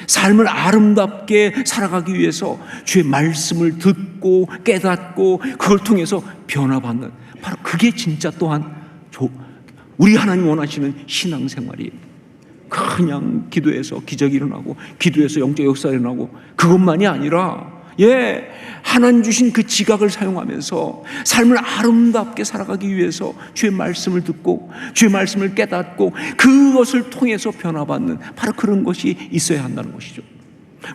삶을 아름답게 살아가기 위해서 주의 말씀을 듣고 깨닫고 그걸 통해서 변화받는, 바로 그게 진짜 또한 우리 하나님 원하시는 신앙생활이에요. 그냥 기도해서 기적이 일어나고 기도해서 영적 역사가 일어나고 그것만이 아니라, 예, 하나님 주신 그 지각을 사용하면서 삶을 아름답게 살아가기 위해서 주의 말씀을 듣고 주의 말씀을 깨닫고 그것을 통해서 변화받는 바로 그런 것이 있어야 한다는 것이죠.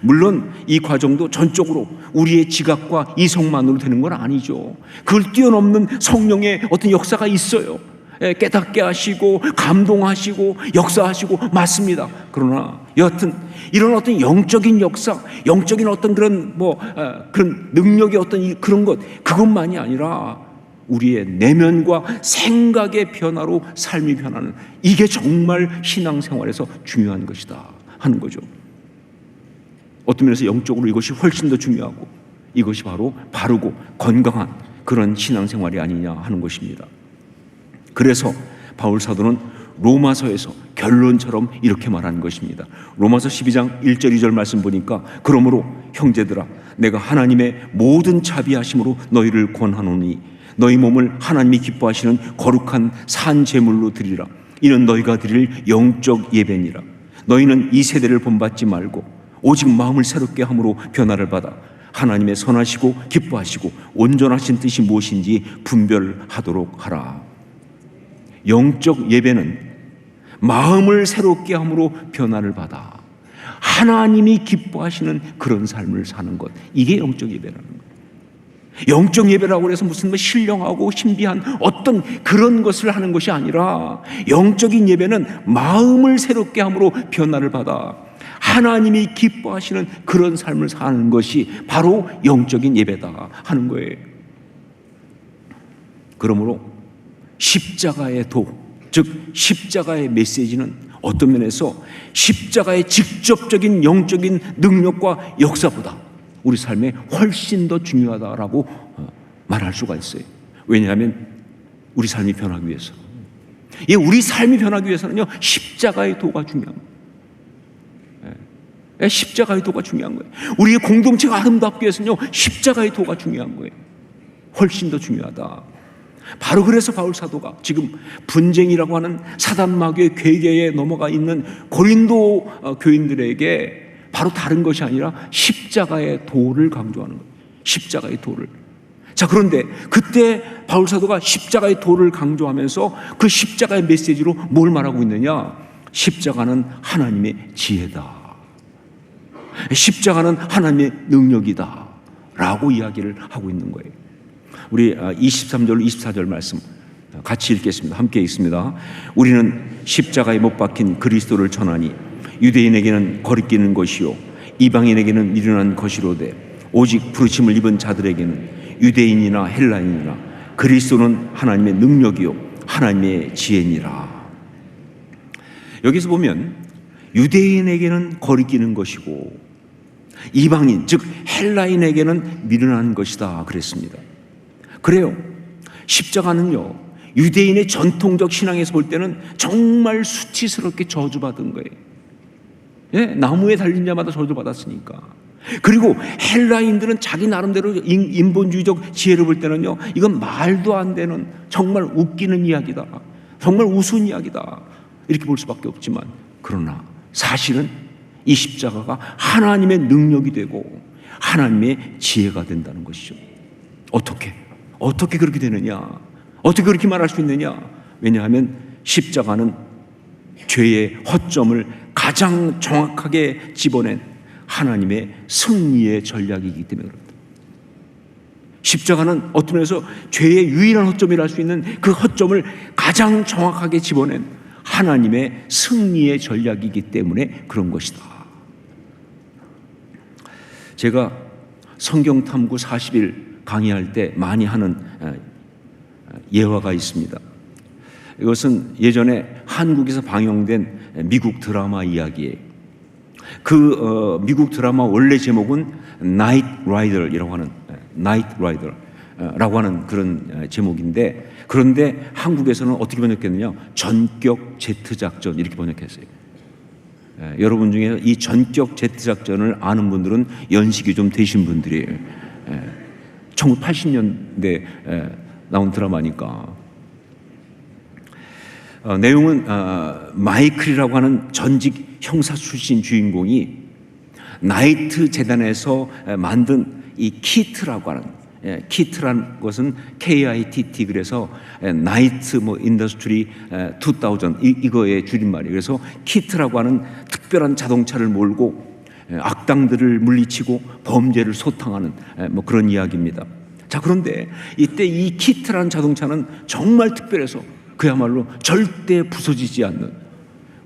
물론 이 과정도 전적으로 우리의 지각과 이성만으로 되는 건 아니죠. 그걸 뛰어넘는 성령의 어떤 역사가 있어요. 깨닫게 하시고 감동하시고 역사하시고, 맞습니다. 그러나 여하튼 이런 어떤 영적인 역사, 영적인 어떤 그런 그런 능력의 어떤 그런 것, 그것만이 아니라 우리의 내면과 생각의 변화로 삶이 변하는, 이게 정말 신앙생활에서 중요한 것이다 하는 거죠. 어떤 면에서 영적으로 이것이 훨씬 더 중요하고 이것이 바로 바르고 건강한 그런 신앙생활이 아니냐 하는 것입니다. 그래서 바울 사도는 로마서에서 결론처럼 이렇게 말하는 것입니다. 로마서 12장 1절 2절 말씀 보니까, 그러므로 형제들아, 내가 하나님의 모든 자비하심으로 너희를 권하노니 너희 몸을 하나님이 기뻐하시는 거룩한 산 제물로 드리라. 이는 너희가 드릴 영적 예배니라. 너희는 이 세대를 본받지 말고 오직 마음을 새롭게 함으로 변화를 받아 하나님의 선하시고 기뻐하시고 온전하신 뜻이 무엇인지 분별하도록 하라. 영적 예배는 마음을 새롭게 함으로 변화를 받아 하나님이 기뻐하시는 그런 삶을 사는 것, 이게 영적 예배라는 거예요. 영적 예배라고 해서 무슨 뭐 신령하고 신비한 어떤 그런 것을 하는 것이 아니라 영적인 예배는 마음을 새롭게 함으로 변화를 받아 하나님이 기뻐하시는 그런 삶을 사는 것이 바로 영적인 예배다 하는 거예요. 그러므로 십자가의 도, 즉 십자가의 메시지는 어떤 면에서 십자가의 직접적인 영적인 능력과 역사보다 우리 삶에 훨씬 더 중요하다라고 말할 수가 있어요. 왜냐하면 우리 삶이 변하기 위해서, 우리 삶이 변하기 위해서는요 십자가의 도가 중요한 거예요. 십자가의 도가 중요한 거예요. 우리의 공동체가 아름답기 위해서는요 십자가의 도가 중요한 거예요. 훨씬 더 중요하다. 바로 그래서 바울 사도가 지금 분쟁이라고 하는 사단 마귀의 괴계에 넘어가 있는 고린도 교인들에게 바로 다른 것이 아니라 십자가의 도를 강조하는 거예요. 십자가의 도를. 자, 그런데 그때 바울 사도가 십자가의 도를 강조하면서 그 십자가의 메시지로 뭘 말하고 있느냐? 십자가는 하나님의 지혜다. 십자가는 하나님의 능력이다 라고 이야기를 하고 있는 거예요. 우리 23절 24절 말씀 같이 읽겠습니다. 함께 읽습니다. 우리는 십자가에 못 박힌 그리스도를 전하니 유대인에게는 거리끼는 것이요 이방인에게는 미련한 것이로되 오직 부르심을 입은 자들에게는 유대인이나 헬라인이나 그리스도는 하나님의 능력이요 하나님의 지혜니라. 여기서 보면 유대인에게는 거리끼는 것이고 이방인 즉 헬라인에게는 미련한 것이다 그랬습니다. 그래요. 십자가는요 유대인의 전통적 신앙에서 볼 때는 정말 수치스럽게 저주받은 거예요. 나무에 달린 자마다 저주받았으니까. 그리고 헬라인들은 자기 나름대로 인본주의적 지혜를 볼 때는요 이건 말도 안 되는 정말 웃기는 이야기다, 정말 우스운 이야기다 이렇게 볼 수밖에 없지만, 그러나 사실은 이 십자가가 하나님의 능력이 되고 하나님의 지혜가 된다는 것이죠. 어떻게 그렇게 되느냐? 어떻게 그렇게 말할 수 있느냐? 왜냐하면 십자가는 죄의 허점을 가장 정확하게 집어낸 하나님의 승리의 전략이기 때문에 그렇습니다. 십자가는 어떤 면에서 죄의 유일한 허점이라 할 수 있는 그 허점을 가장 정확하게 집어낸 하나님의 승리의 전략이기 때문에 그런 것이다. 제가 성경 탐구 40일 강의할 때 많이 하는 예화가 있습니다. 이것은 예전에 한국에서 방영된 미국 드라마 이야기예요. 그 미국 드라마 원래 제목은 나이트 라이더라고 하는 그런 제목인데, 그런데 한국에서는 어떻게 번역했느냐? 전격 제트 작전 이렇게 번역했어요. 여러분 중에 이 전격 제트 작전을 아는 분들은 연식이 좀 되신 분들이에요. 1980년대 나온 드라마니까. 내용은 마이클이라고 하는 전직 형사 출신 주인공이 나이트 재단에서 만든 이 키트라고 하는, 키트라는 것은 KITT, 그래서 나이트 인더스트리 2000 이거의 줄임말이에요. 그래서 키트라고 하는 특별한 자동차를 몰고 악당들을 물리치고 범죄를 소탕하는 그런 이야기입니다. 자, 그런데 이때 이 키트라는 자동차는 정말 특별해서 그야말로 절대 부서지지 않는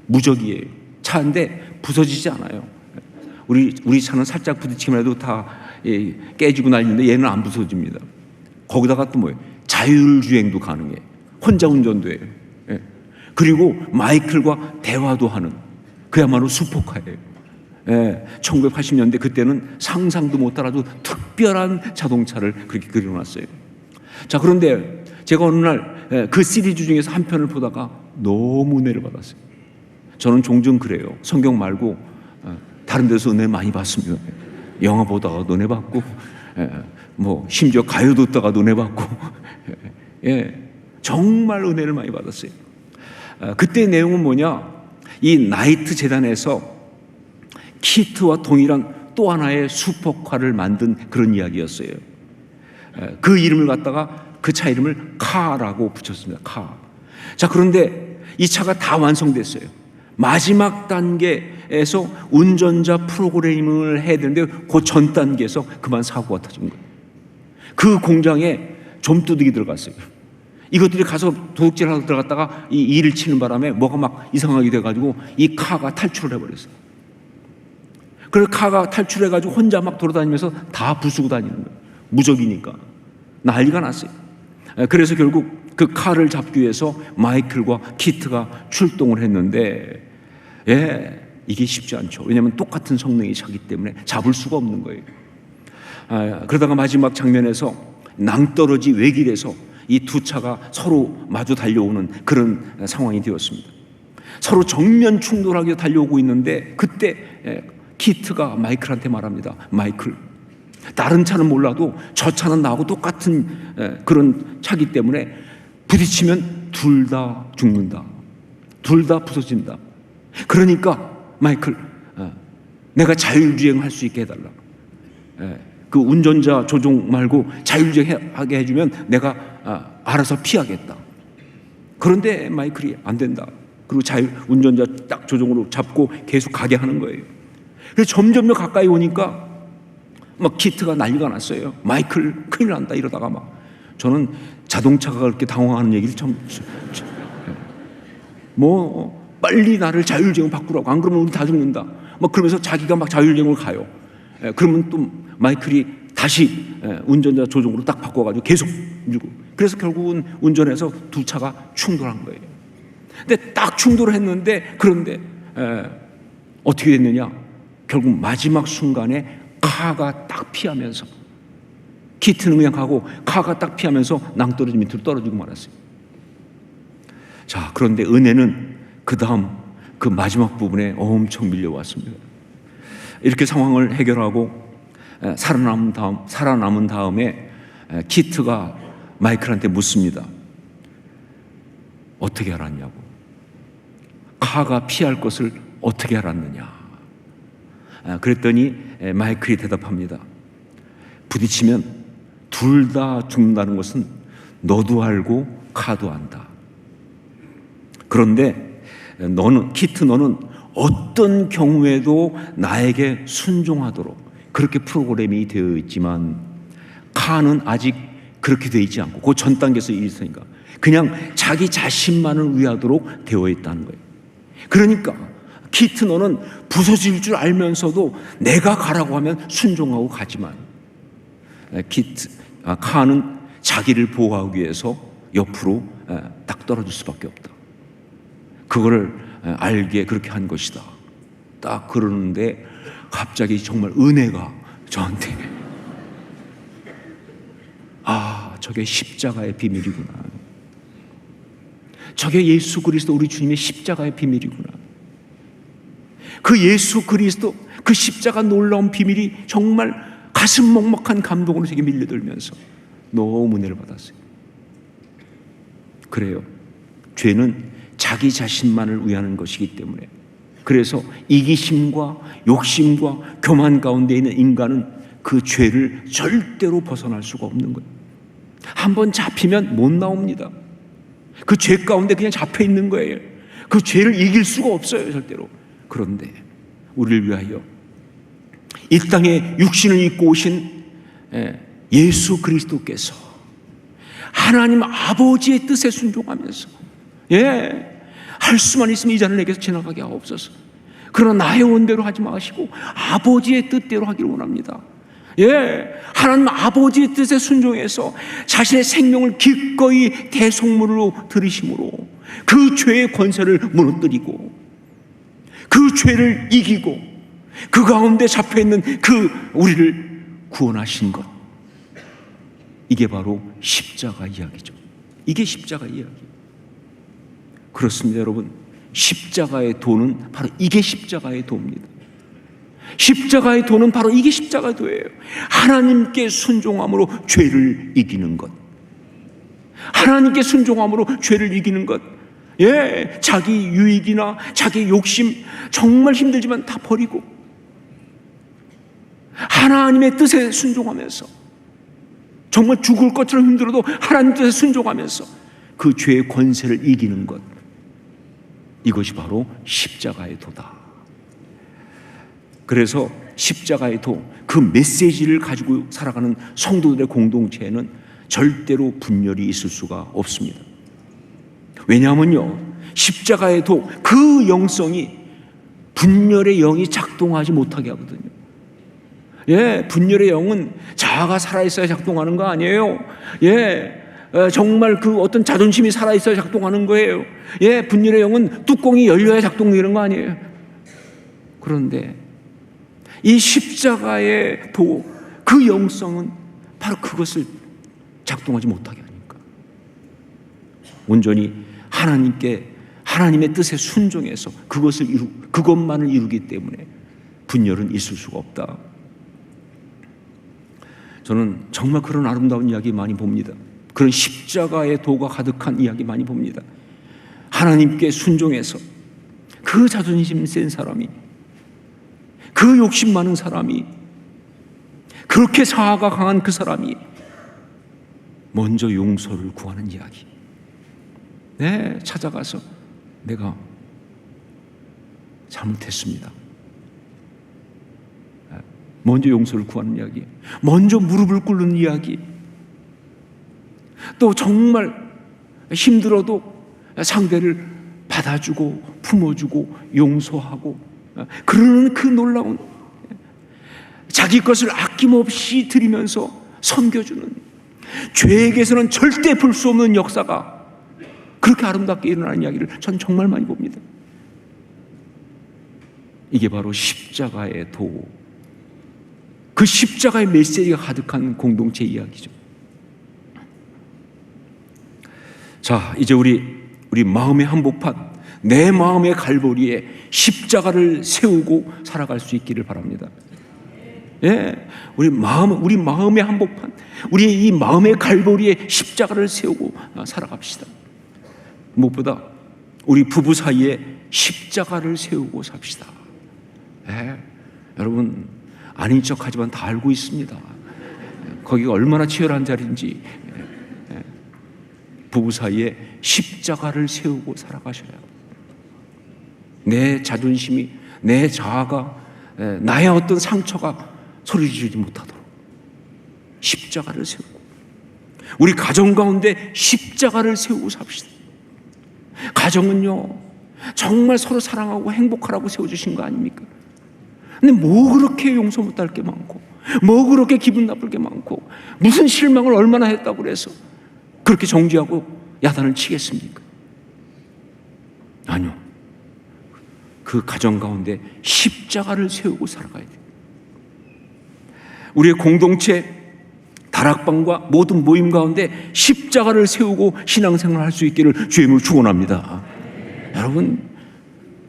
무적이에요. 차인데 부서지지 않아요. 우리 차는 살짝 부딪히기만 해도 다 깨지고 난리인데 얘는 안 부서집니다. 거기다가 또 뭐예요? 자율주행도 가능해. 혼자 운전도 해요. 그리고 마이클과 대화도 하는 그야말로 슈퍼카예요. 1980년대 그때는 상상도 못할 아주 특별한 자동차를 그렇게 그려놨어요. 자, 그런데 제가 어느 날 그 시리즈 중에서 한 편을 보다가 너무 은혜를 받았어요. 저는 종종 그래요. 성경 말고 다른 데서 은혜 많이 받습니다. 영화 보다가 은혜 받고, 심지어 가요 듣다가 은혜 받고, 정말 은혜를 많이 받았어요. 그때 내용은 뭐냐? 이 나이트 재단에서 키트와 동일한 또 하나의 슈퍼카를 만든 그런 이야기였어요. 그 이름을 갖다가 그 차 이름을 카라고 붙였습니다. 카. 자, 그런데 이 차가 다 완성됐어요. 마지막 단계에서 운전자 프로그래밍을 해야 되는데 그 전 단계에서 그만 사고가 터진 거예요. 그 공장에 좀두둑이 들어갔어요. 이것들이 가서 도둑질하러 들어갔다가 이 일을 치는 바람에 뭐가 막 이상하게 돼가지고 이 카가 탈출을 해버렸어요. 그래서 카가 탈출해가지고 혼자 막 돌아다니면서 다 부수고 다니는 거예요. 무적이니까 난리가 났어요. 그래서 결국 그 카를 잡기 위해서 마이클과 키트가 출동을 했는데, 이게 쉽지 않죠. 왜냐하면 똑같은 성능이 차기 때문에 잡을 수가 없는 거예요. 그러다가 마지막 장면에서 낭떠러지 외길에서 이 두 차가 서로 마주 달려오는 그런 상황이 되었습니다. 서로 정면 충돌하게 달려오고 있는데, 그때 키트가 마이클한테 말합니다. 마이클, 다른 차는 몰라도 저 차는 나하고 똑같은 그런 차기 때문에 부딪히면 둘 다 죽는다. 둘 다 부서진다. 그러니까 마이클, 내가 자율주행할 수 있게 해달라. 그 운전자 조종 말고 자율주행하게 해주면 내가 알아서 피하겠다. 그런데 마이클이 안 된다. 그리고 운전자 딱 조종으로 잡고 계속 가게 하는 거예요. 그래서 점점 더 가까이 오니까 막 키트가 난리가 났어요. 마이클 큰일 난다 이러다가 막, 저는 자동차가 그렇게 당황하는 얘기를 처음, 뭐 빨리 나를 자율주행 바꾸라고, 안 그러면 우리 다 죽는다. 막 그러면서 자기가 막 자율주행을 가요. 그러면 또 마이클이 다시 운전자 조종으로 딱 바꿔가지고 계속 밀고, 그래서 결국은 운전해서 두 차가 충돌한 거예요. 근데 딱 충돌을 했는데, 그런데 어떻게 됐느냐, 결국 마지막 순간에 카가 딱 피하면서, 키트는 그냥 가고 카가 딱 피하면서 낭떠러지 밑으로 떨어지고 말았어요. 자, 그런데 은혜는 그 다음 그 마지막 부분에 엄청 밀려왔습니다. 이렇게 상황을 해결하고 살아남은 다음에 키트가 마이클한테 묻습니다. 어떻게 알았냐고. 카가 피할 것을 어떻게 알았느냐. 그랬더니 마이클이 대답합니다. 부딪히면 둘 다 죽는다는 것은 너도 알고 카도 안다. 그런데 키트 너는 어떤 경우에도 나에게 순종하도록 그렇게 프로그램이 되어 있지만, 카는 아직 그렇게 되어 있지 않고 그 전 단계에서 있으니까 그냥 자기 자신만을 위하도록 되어 있다는 거예요. 그러니까 키트 너는 부서질 줄 알면서도 내가 가라고 하면 순종하고 가지만, 카는 자기를 보호하기 위해서 옆으로 딱 떨어질 수밖에 없다. 그거를 알게 그렇게 한 것이다. 딱 그러는데 갑자기 정말 은혜가 저한테, 저게 십자가의 비밀이구나. 저게 예수 그리스도 우리 주님의 십자가의 비밀이구나. 그 예수 그리스도 그 십자가 놀라운 비밀이 정말 가슴 먹먹한 감동으로 제게 밀려들면서 너무 은혜를 받았어요. 그래요. 죄는 자기 자신만을 위하는 것이기 때문에, 그래서 이기심과 욕심과 교만 가운데 있는 인간은 그 죄를 절대로 벗어날 수가 없는 거예요. 한번 잡히면 못 나옵니다. 그 죄 가운데 그냥 잡혀 있는 거예요. 그 죄를 이길 수가 없어요, 절대로. 그런데 우리를 위하여 이 땅에 육신을 입고 오신 예수 그리스도께서 하나님 아버지의 뜻에 순종하면서, 할 수만 있으면 이 잔을 내게서 지나가게 하옵소서. 그러나 나의 원대로 하지 마시고 아버지의 뜻대로 하기를 원합니다. 하나님 아버지의 뜻에 순종해서 자신의 생명을 기꺼이 대속물로 들이심으로 그 죄의 권세를 무너뜨리고 그 죄를 이기고 그 가운데 잡혀있는 그 우리를 구원하신 것, 이게 바로 십자가 이야기죠. 이게 십자가 이야기. 그렇습니다, 여러분. 십자가의 도는 바로 이게 십자가의 도입니다. 십자가의 도는 바로 이게 십자가의 도예요. 하나님께 순종함으로 죄를 이기는 것. 하나님께 순종함으로 죄를 이기는 것. 자기 유익이나 자기 욕심 정말 힘들지만 다 버리고 하나님의 뜻에 순종하면서, 정말 죽을 것처럼 힘들어도 하나님 뜻에 순종하면서 그 죄의 권세를 이기는 것, 이것이 바로 십자가의 도다. 그래서 십자가의 도, 그 메시지를 가지고 살아가는 성도들의 공동체에는 절대로 분열이 있을 수가 없습니다. 왜냐하면요, 십자가의 도, 그 영성이 분열의 영이 작동하지 못하게 하거든요. 예, 분열의 영은 자아가 살아있어야 작동하는 거 아니에요. 예, 정말 그 어떤 자존심이 살아있어야 작동하는 거예요. 예, 분열의 영은 뚜껑이 열려야 작동되는 거 아니에요. 그런데 이 십자가의 도, 그 영성은 바로 그것을 작동하지 못하게 하니까 온전히 하나님의 뜻에 순종해서 그것만을 이루기 때문에 분열은 있을 수가 없다. 저는 정말 그런 아름다운 이야기 많이 봅니다. 그런 십자가의 도가 가득한 이야기 많이 봅니다. 하나님께 순종해서 그 자존심 센 사람이, 그 욕심 많은 사람이, 그렇게 자아가 강한 그 사람이 먼저 용서를 구하는 이야기. 네, 찾아가서 내가 잘못했습니다. 먼저 용서를 구하는 이야기, 먼저 무릎을 꿇는 이야기, 또 정말 힘들어도 상대를 받아주고 품어주고 용서하고 그러는 그 놀라운, 자기 것을 아낌없이 드리면서 섬겨주는, 죄에게서는 절대 볼 수 없는 역사가 그렇게 아름답게 일어나는 이야기를 전 정말 많이 봅니다. 이게 바로 십자가의 도, 그 십자가의 메시지가 가득한 공동체 이야기죠. 자, 이제 우리 마음의 한복판, 내 마음의 갈보리에 십자가를 세우고 살아갈 수 있기를 바랍니다. 예, 우리 마음의 한복판, 우리 이 마음의 갈보리에 십자가를 세우고 살아갑시다. 무엇보다 우리 부부 사이에 십자가를 세우고 삽시다. 예, 여러분 아닌 척하지만 다 알고 있습니다. 거기가 얼마나 치열한 자리인지. 부부 사이에 십자가를 세우고 살아가셔야 해요. 내 자존심이, 내 자아가, 나의 어떤 상처가 소리 지르지 못하도록 십자가를 세우고, 우리 가정 가운데 십자가를 세우고 삽시다. 가정은요, 정말 서로 사랑하고 행복하라고 세워주신 거 아닙니까? 근데 뭐 그렇게 용서 못할 게 많고, 뭐 그렇게 기분 나쁠 게 많고, 무슨 실망을 얼마나 했다고 그래서 그렇게 정죄하고 야단을 치겠습니까? 아니요. 그 가정 가운데 십자가를 세우고 살아가야 돼요. 우리의 공동체, 다락방과 모든 모임 가운데 십자가를 세우고 신앙생활을 할 수 있기를 주님을 축원합니다. 여러분,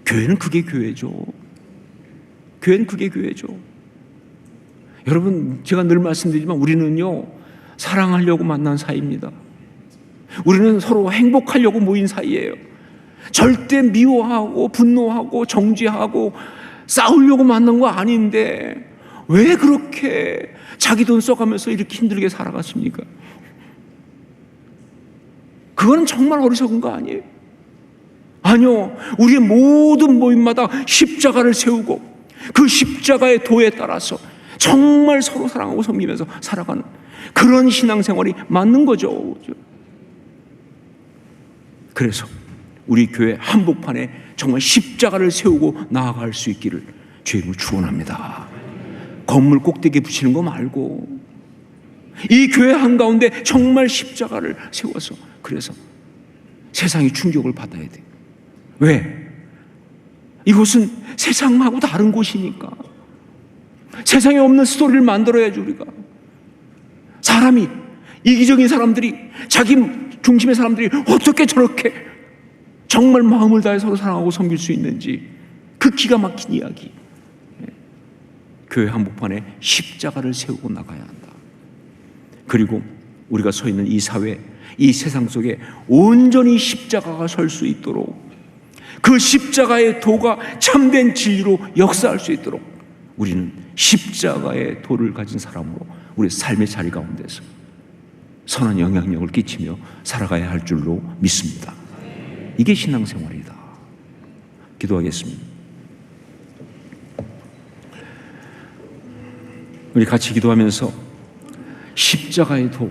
교회는 그게 교회죠. 교회는 그게 교회죠. 여러분, 제가 늘 말씀드리지만 우리는요, 사랑하려고 만난 사이입니다. 우리는 서로 행복하려고 모인 사이예요. 절대 미워하고 분노하고 정죄하고 싸우려고 만난 거 아닌데 왜 그렇게 자기 돈 써가면서 이렇게 힘들게 살아갔습니까? 그거는 정말 어리석은 거 아니에요? 아니요, 우리의 모든 모임마다 십자가를 세우고 그 십자가의 도에 따라서 정말 서로 사랑하고 섬기면서 살아가는 그런 신앙생활이 맞는 거죠. 그래서 우리 교회 한복판에 정말 십자가를 세우고 나아갈 수 있기를 주님을 축원합니다. 건물 꼭대기에 붙이는 거 말고 이 교회 한가운데 정말 십자가를 세워서, 그래서 세상이 충격을 받아야 돼. 왜? 이곳은 세상하고 다른 곳이니까. 세상에 없는 스토리를 만들어야지. 우리가 사람이, 이기적인 사람들이, 자기 중심의 사람들이 어떻게 저렇게 정말 마음을 다해 서로 사랑하고 섬길 수 있는지, 그 기가 막힌 이야기. 교회 한복판에 십자가를 세우고 나가야 한다. 그리고 우리가 서 있는 이 사회, 이 세상 속에 온전히 십자가가 설 수 있도록, 그 십자가의 도가 참된 진리로 역사할 수 있도록 우리는 십자가의 도를 가진 사람으로 우리 삶의 자리 가운데서 선한 영향력을 끼치며 살아가야 할 줄로 믿습니다. 이게 신앙생활이다. 기도하겠습니다. 우리 같이 기도하면서 십자가의 도,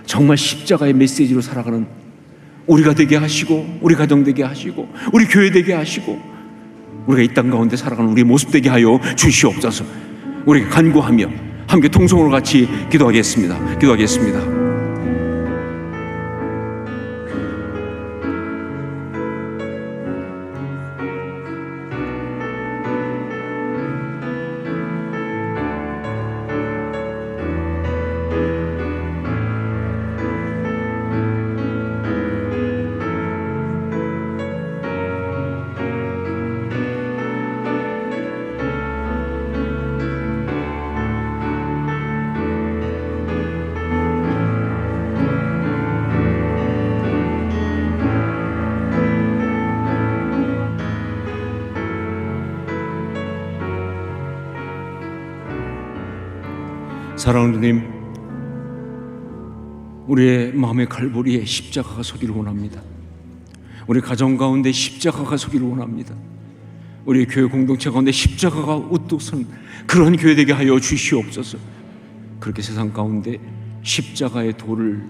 정말 십자가의 메시지로 살아가는 우리가 되게 하시고, 우리 가정 되게 하시고, 우리 교회 되게 하시고, 우리가 이 땅 가운데 살아가는 우리의 모습 되게 하여 주시옵소서. 우리가 간구하며 함께 통성으로 같이 기도하겠습니다. 기도하겠습니다. 사랑하는 주님, 우리의 마음의 갈보리에 십자가가 서기를 원합니다. 우리 가정 가운데 십자가가 서기를 원합니다. 우리 교회 공동체 가운데 십자가가 우뚝 선 그런 교회 되게 하여 주시옵소서. 그렇게 세상 가운데 십자가의 도를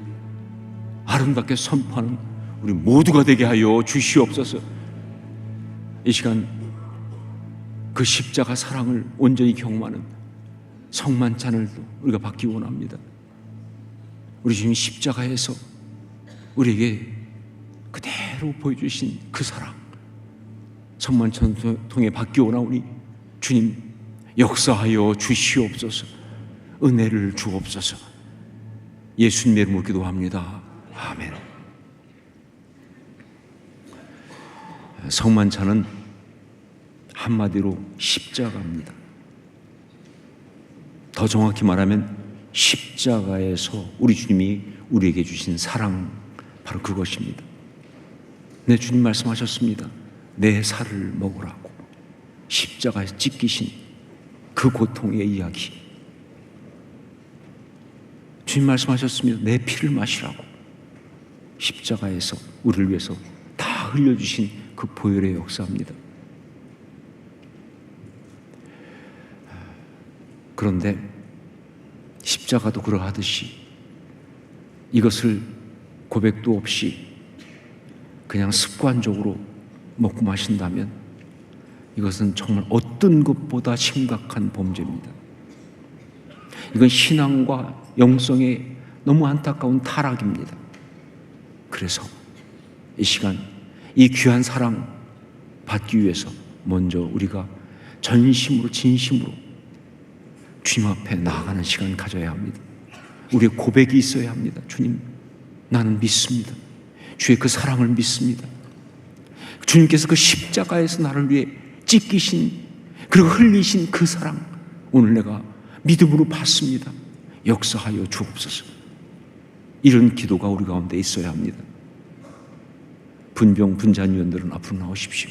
아름답게 선포하는 우리 모두가 되게 하여 주시옵소서. 이 시간 그 십자가 사랑을 온전히 경험하는 성만찬을 우리가 받기 원합니다. 우리 주님 십자가에서 우리에게 그대로 보여주신 그 사랑, 성만찬 통해 받기 원하오니 주님 역사하여 주시옵소서. 은혜를 주옵소서. 예수님의 이름으로 기도합니다. 아멘. 성만찬은 한마디로 십자가입니다. 더 정확히 말하면 십자가에서 우리 주님이 우리에게 주신 사랑, 바로 그것입니다. 내 주님 말씀하셨습니다. 내 살을 먹으라고. 십자가에서 찢기신 그 고통의 이야기. 주님 말씀하셨습니다. 내 피를 마시라고. 십자가에서 우리를 위해서 다 흘려주신 그 보혈의 역사입니다. 그런데 십자가도 그러하듯이 이것을 고백도 없이 그냥 습관적으로 먹고 마신다면 이것은 정말 어떤 것보다 심각한 범죄입니다. 이건 신앙과 영성에 너무 안타까운 타락입니다. 그래서 이 시간 이 귀한 사랑 받기 위해서 먼저 우리가 전심으로 진심으로 주님 앞에 나아가는 시간 가져야 합니다. 우리의 고백이 있어야 합니다. 주님, 나는 믿습니다. 주의 그 사랑을 믿습니다. 주님께서 그 십자가에서 나를 위해 찢기신 그리고 흘리신 그 사랑, 오늘 내가 믿음으로 받습니다. 역사하여 주옵소서. 이런 기도가 우리 가운데 있어야 합니다. 분병 분잔위원들은 앞으로 나오십시오.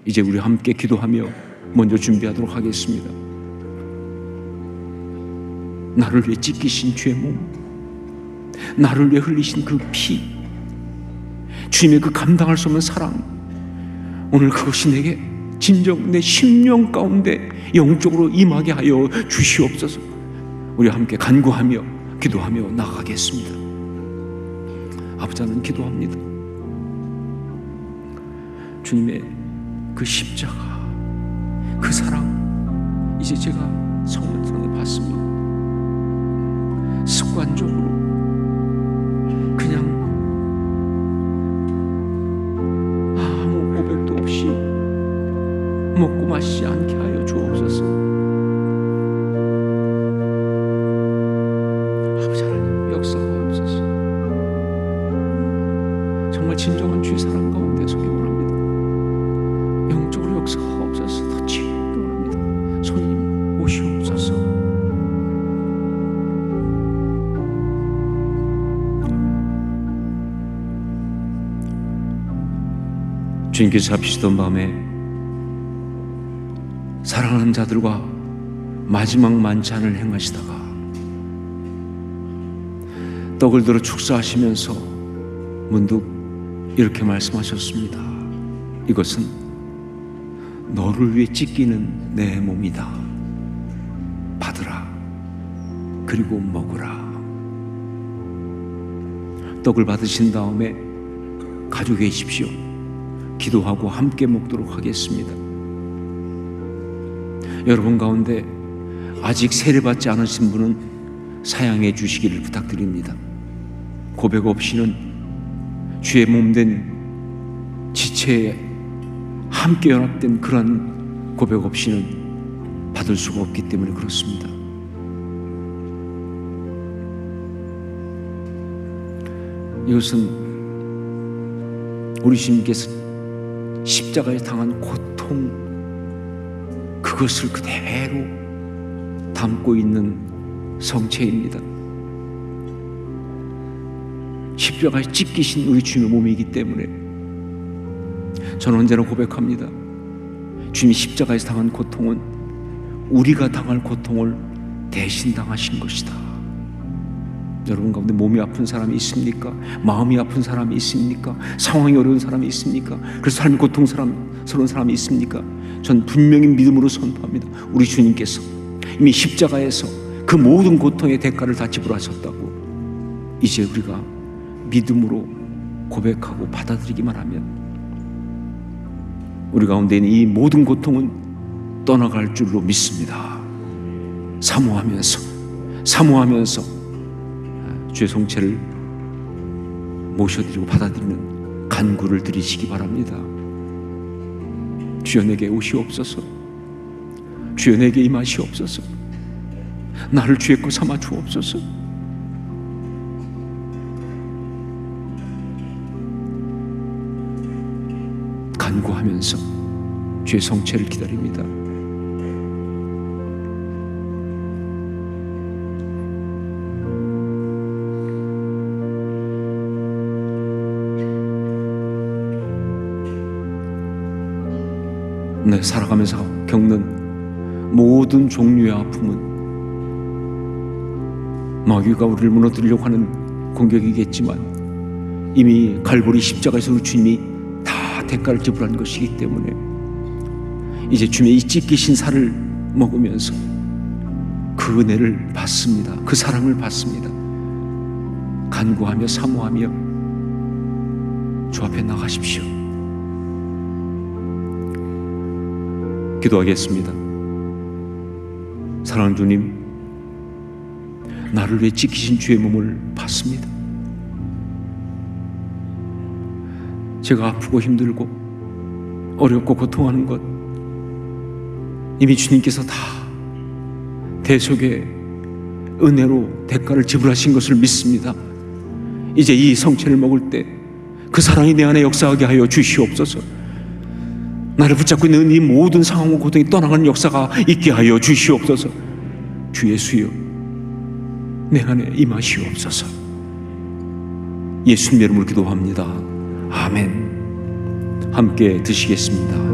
이제 우리 함께 기도하며 먼저 준비하도록 하겠습니다. 나를 위해 찢기신 주의 몸, 나를 위해 흘리신 그 피, 주님의 그 감당할 수 없는 사랑, 오늘 그것이 내게 진정 내 심령 가운데 영적으로 임하게 하여 주시옵소서. 우리 함께 간구하며 기도하며 나가겠습니다. 아버지, 나는 기도합니다. 주님의 그 십자가, 그 사랑, 이제 제가 성만찬에 받습니다. 습관적으로 그냥 아무 고백도 없이 먹고 마시지 않게 하여 주옵소서. 아버지 하나님, 역사하옵소서. 정말 진정한 주의 사랑 가운데 서기 원합니다. 영적으로 역사하옵소서. 더 치유하기 원합니다. 손님 오시옵소서. 주님께서 잡히시던 밤에 사랑하는 자들과 마지막 만찬을 행하시다가 떡을 들어 축사하시면서 문득 이렇게 말씀하셨습니다. 이것은 너를 위해 찢기는 내 몸이다. 그리고 먹으라. 떡을 받으신 다음에 가지고 계십시오. 기도하고 함께 먹도록 하겠습니다. 여러분 가운데 아직 세례받지 않으신 분은 사양해 주시기를 부탁드립니다. 고백 없이는 주의 몸된 지체에 함께 연합된 그런 고백 없이는 받을 수가 없기 때문에 그렇습니다. 이것은 우리 주님께서 십자가에 당한 고통, 그것을 그대로 담고 있는 성체입니다. 십자가에 찢기신 우리 주님의 몸이기 때문에 저는 언제나 고백합니다. 주님이 십자가에서 당한 고통은 우리가 당할 고통을 대신 당하신 것이다. 여러분 가운데 몸이 아픈 사람이 있습니까? 마음이 아픈 사람이 있습니까? 상황이 어려운 사람이 있습니까? 그래서 삶이 고통스러운 사람이 있습니까? 전 분명히 믿음으로 선포합니다. 우리 주님께서 이미 십자가에서 그 모든 고통의 대가를 다 지불하셨다고. 이제 우리가 믿음으로 고백하고 받아들이기만 하면 우리 가운데 있는 이 모든 고통은 떠나갈 줄로 믿습니다. 사모하면서 주의 성체를 모셔드리고 받아들이는 간구를 드리시기 바랍니다. 주여 내게 오시옵소서. 주여 내게 임하시옵소서. 나를 주의 것 삼아 주옵소서. 간구하면서 주의 성체를 기다립니다. 네, 살아가면서 겪는 모든 종류의 아픔은 마귀가 우리를 무너뜨리려고 하는 공격이겠지만 이미 갈보리 십자가에서 우리 주님이 다 대가를 지불한 것이기 때문에 이제 주님의 이 찢기신 살을 먹으면서 그 은혜를 받습니다. 그 사랑을 받습니다. 간구하며 사모하며 주 앞에 나가십시오. 기도하겠습니다. 사랑하는 주님, 나를 위해 지키신 주의 몸을 받습니다. 제가 아프고 힘들고 어렵고 고통하는 것 이미 주님께서 다 대속의 은혜로 대가를 지불하신 것을 믿습니다. 이제 이 성체를 먹을 때 그 사랑이 내 안에 역사하게 하여 주시옵소서. 나를 붙잡고 있는 이 모든 상황과 고통이 떠나가는 역사가 있게 하여 주시옵소서. 주 예수여, 내 안에 임하시옵소서. 예수님의 이름으로 기도합니다. 아멘. 함께 드시겠습니다.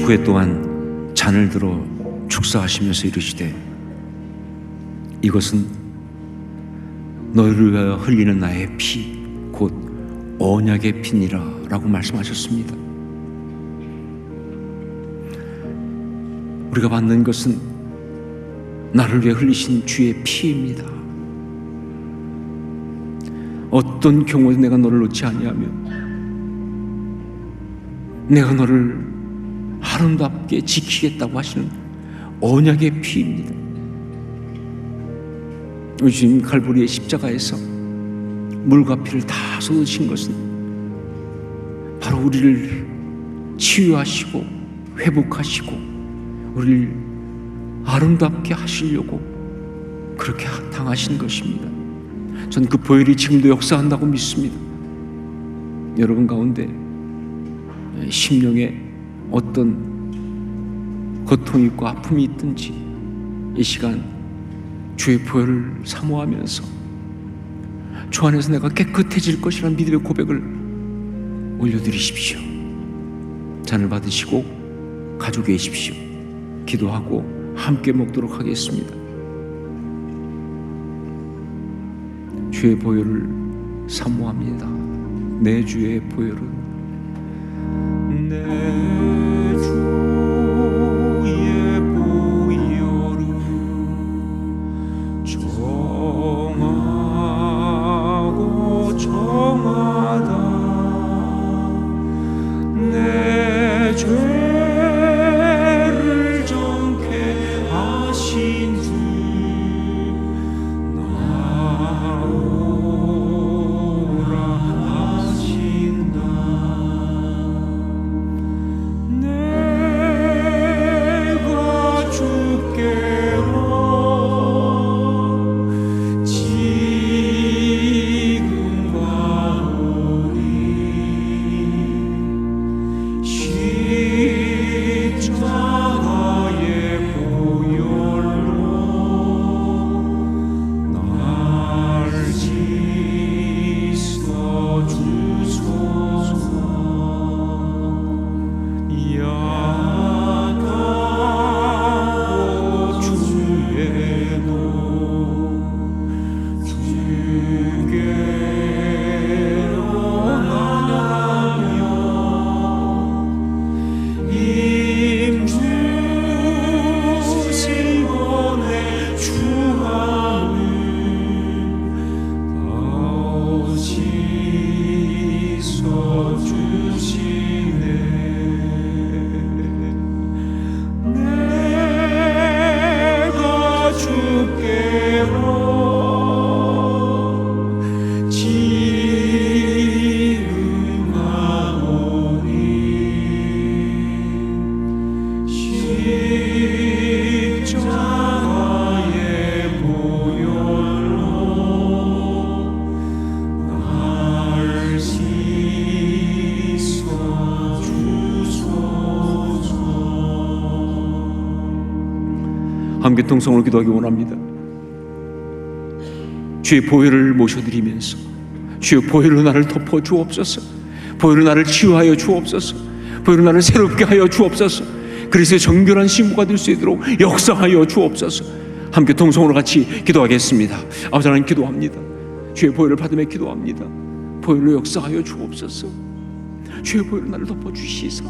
후에 또한 잔을 들어 축사하시면서 이르시되 이것은 너희를 위하여 흘리는 나의 피 곧 언약의 피니라 라고 말씀하셨습니다. 우리가 받는 것은 나를 위해 흘리신 주의 피입니다. 어떤 경우에도 내가 너를 놓지 아니하며 내가 너를 아름답게 지키겠다고 하시는 언약의 피입니다. 우리 주님 갈보리의 십자가에서 물과 피를 다 쏟으신 것은 바로 우리를 치유하시고 회복하시고 우리를 아름답게 하시려고 그렇게 당하신 것입니다. 전 그 보혈이 지금도 역사한다고 믿습니다. 여러분 가운데 심령에 어떤 고통이 있고 아픔이 있든지 이 시간 주의 보혈을 사모하면서 주 안에서 내가 깨끗해질 것이라는 믿음의 고백을 올려드리십시오. 잔을 받으시고 가지고 계십시오. 기도하고 함께 먹도록 하겠습니다. 주의 보혈을 사모합니다. 내 주의 보혈은 내 주의 보혈은 정하고 정하다. 내 죄를 정케 하신 주 나오라 하신다. 내가 주께로 지금 가오니 십자가의 보혈로 날 씻어주소서. 약하고 주에도 주께로 나가며 임주시고 내 주하는 더 씻어주시네. 내가 주께로 지금 가오니 십자가의 보혈로 날 씻어주소서. 함께 통성으로 기도하기 원합니다. 주의 보혈을 모셔드리면서 주의 보혈로 나를 덮어 주옵소서. 보혈로 나를 치유하여 주옵소서. 보혈로 나를 새롭게 하여 주옵소서. 그리스도의 정결한 신부가 될 수 있도록 역사하여 주옵소서. 함께 통성으로 같이 기도하겠습니다. 아버지 하나님 기도합니다. 주의 보혈을 받으며 기도합니다. 보혈로 역사하여 주옵소서. 주의 보혈로 나를 덮어 주시사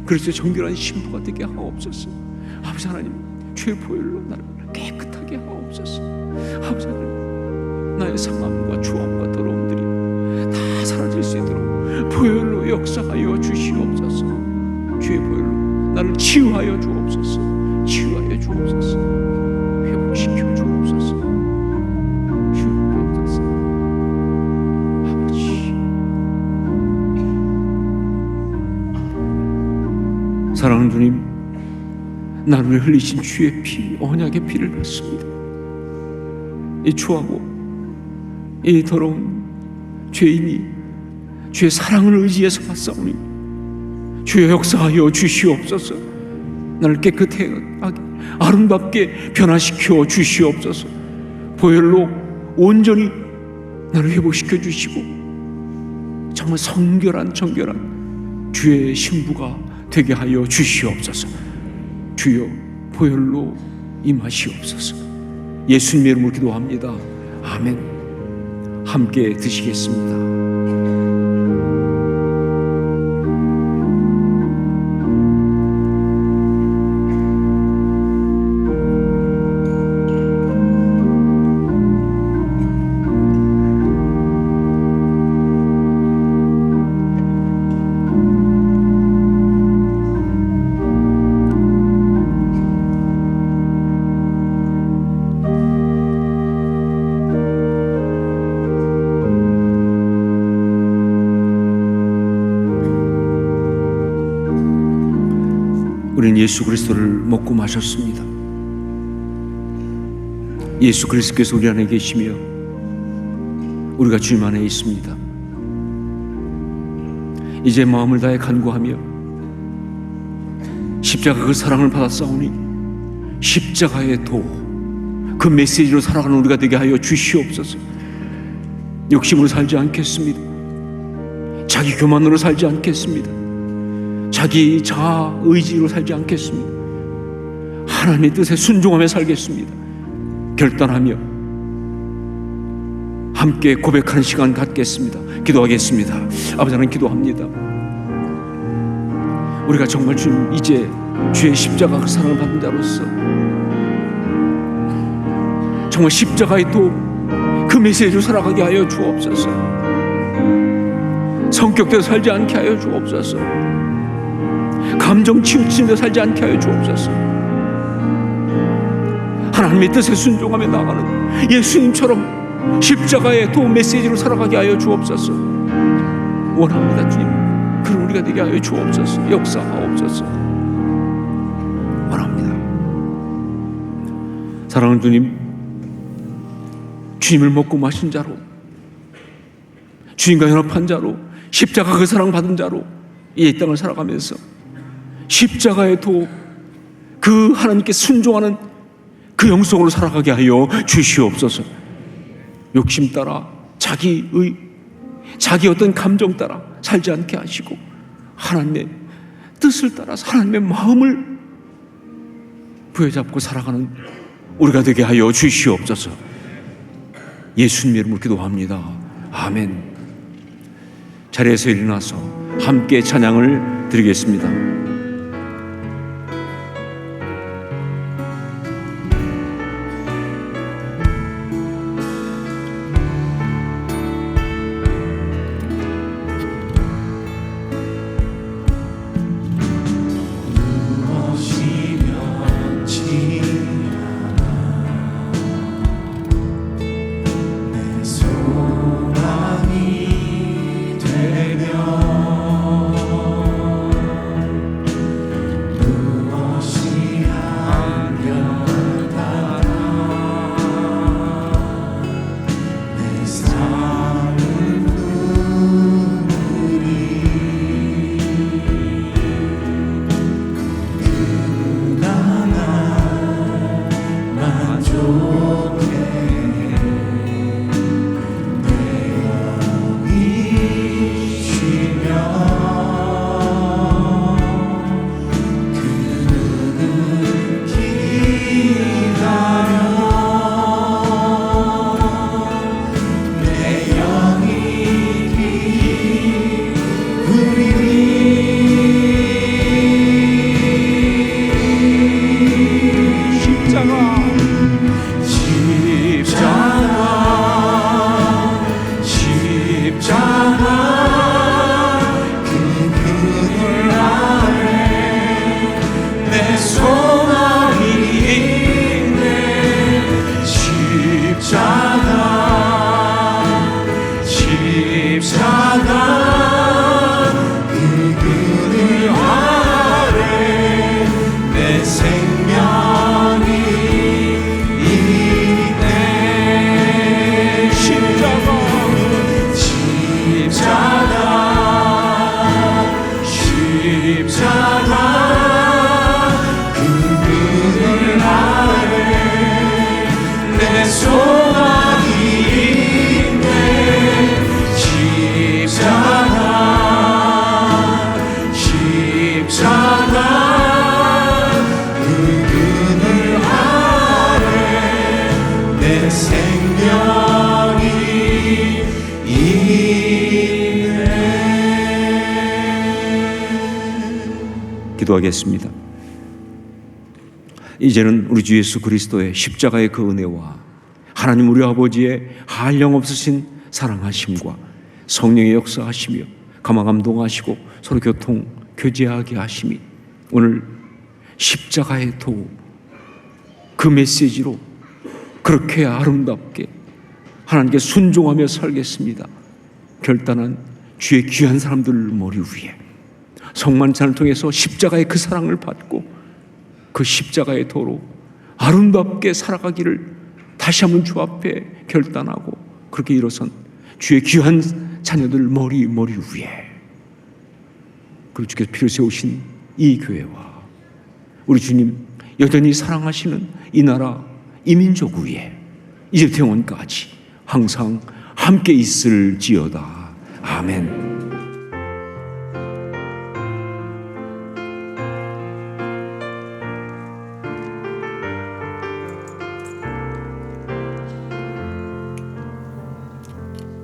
그리스도의 정결한 신부가 되게 하옵소서. 아버지 하나님 주의 보혈로 나를 깨끗하게 하옵소서. 아버지 하나님 나의 상함과 추함과 더러움들이 다 사라질 수 있도록 보혈로 역사하여 주시옵소서. 주의 보혈로 나를 치유하여 주옵소서. 치유하여 주옵소서. 회복시켜 주옵소서. 주옵소서. 아버지 사랑하는 주님, 나를 위해 흘리신 주의 피, 언약의 피를 받습니다. 이 추하고 이 더러운 죄인이 주의 사랑을 의지해서 받사오니 주의 역사하여 주시옵소서. 나를 깨끗하게 아름답게 변화시켜 주시옵소서. 보혈로 온전히 나를 회복시켜 주시고 정말 성결한 정결한 주의 신부가 되게 하여 주시옵소서. 주여 보혈로 임하시옵소서. 예수님의 이름으로 기도합니다. 아멘. 함께 드시겠습니다. 우리는 예수 그리스도를 먹고 마셨습니다. 예수 그리스도께서 우리 안에 계시며 우리가 주님 안에 있습니다. 이제 마음을 다해 간구하며 십자가 그 사랑을 받았사오니 십자가의 도, 그 메시지로 살아가는 우리가 되게 하여 주시옵소서. 욕심으로 살지 않겠습니다. 자기 교만으로 살지 않겠습니다. 자기 자아 의지로 살지 않겠습니다. 하나님의 뜻에 순종하며 살겠습니다. 결단하며 함께 고백하는 시간 갖겠습니다. 기도하겠습니다. 아버지 하나님, 기도합니다. 우리가 정말 주님 이제 주의 십자가 그 사랑을 받은 자로서 정말 십자가의 또 그 메시지로 살아가게 하여 주옵소서. 성격대로 살지 않게 하여 주옵소서. 감정 치우친 데 살지 않게 하여 주옵소서. 하나님의 뜻에 순종하며 나가는 예수님처럼 십자가의 도 메시지로 살아가게 하여 주옵소서. 원합니다. 주님, 그런 우리가 되게 하여 주옵소서. 역사하옵소서. 원합니다. 사랑하는 주님, 주님을 먹고 마신 자로, 주님과 연합한 자로, 십자가 그 사랑 받은 자로 이 땅을 살아가면서 십자가의 도, 그 하나님께 순종하는 그 영성으로 살아가게 하여 주시옵소서. 욕심 따라, 자기 어떤 감정 따라 살지 않게 하시고 하나님의 뜻을 따라서 하나님의 마음을 부여잡고 살아가는 우리가 되게 하여 주시옵소서. 예수님 이름으로 기도합니다. 아멘. 자리에서 일어나서 함께 찬양을 드리겠습니다. 기도하겠습니다. 이제는 우리 주 예수 그리스도의 십자가의 그 은혜와 하나님 우리 아버지의 한량없으신 사랑하심과 성령의 역사하시며 감화 감동하시고 서로 교통 교제하게 하심이 오늘 십자가의 도, 그 메시지로 그렇게 아름답게 하나님께 순종하며 살겠습니다. 결단한 주의 귀한 사람들 머리 위에 성만찬을 통해서 십자가의 그 사랑을 받고 그 십자가의 도로 아름답게 살아가기를 다시 한번 주 앞에 결단하고 그렇게 일어선 주의 귀한 자녀들 머리 위에, 그리고 주께서 피를 세우신 이 교회와 우리 주님 여전히 사랑하시는 이 나라, 이 민족 위에 이제부터 영원까지 항상 함께 있을지어다. 아멘.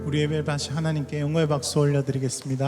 우리 예배를 다시 하나님께 영광의 박수 올려드리겠습니다.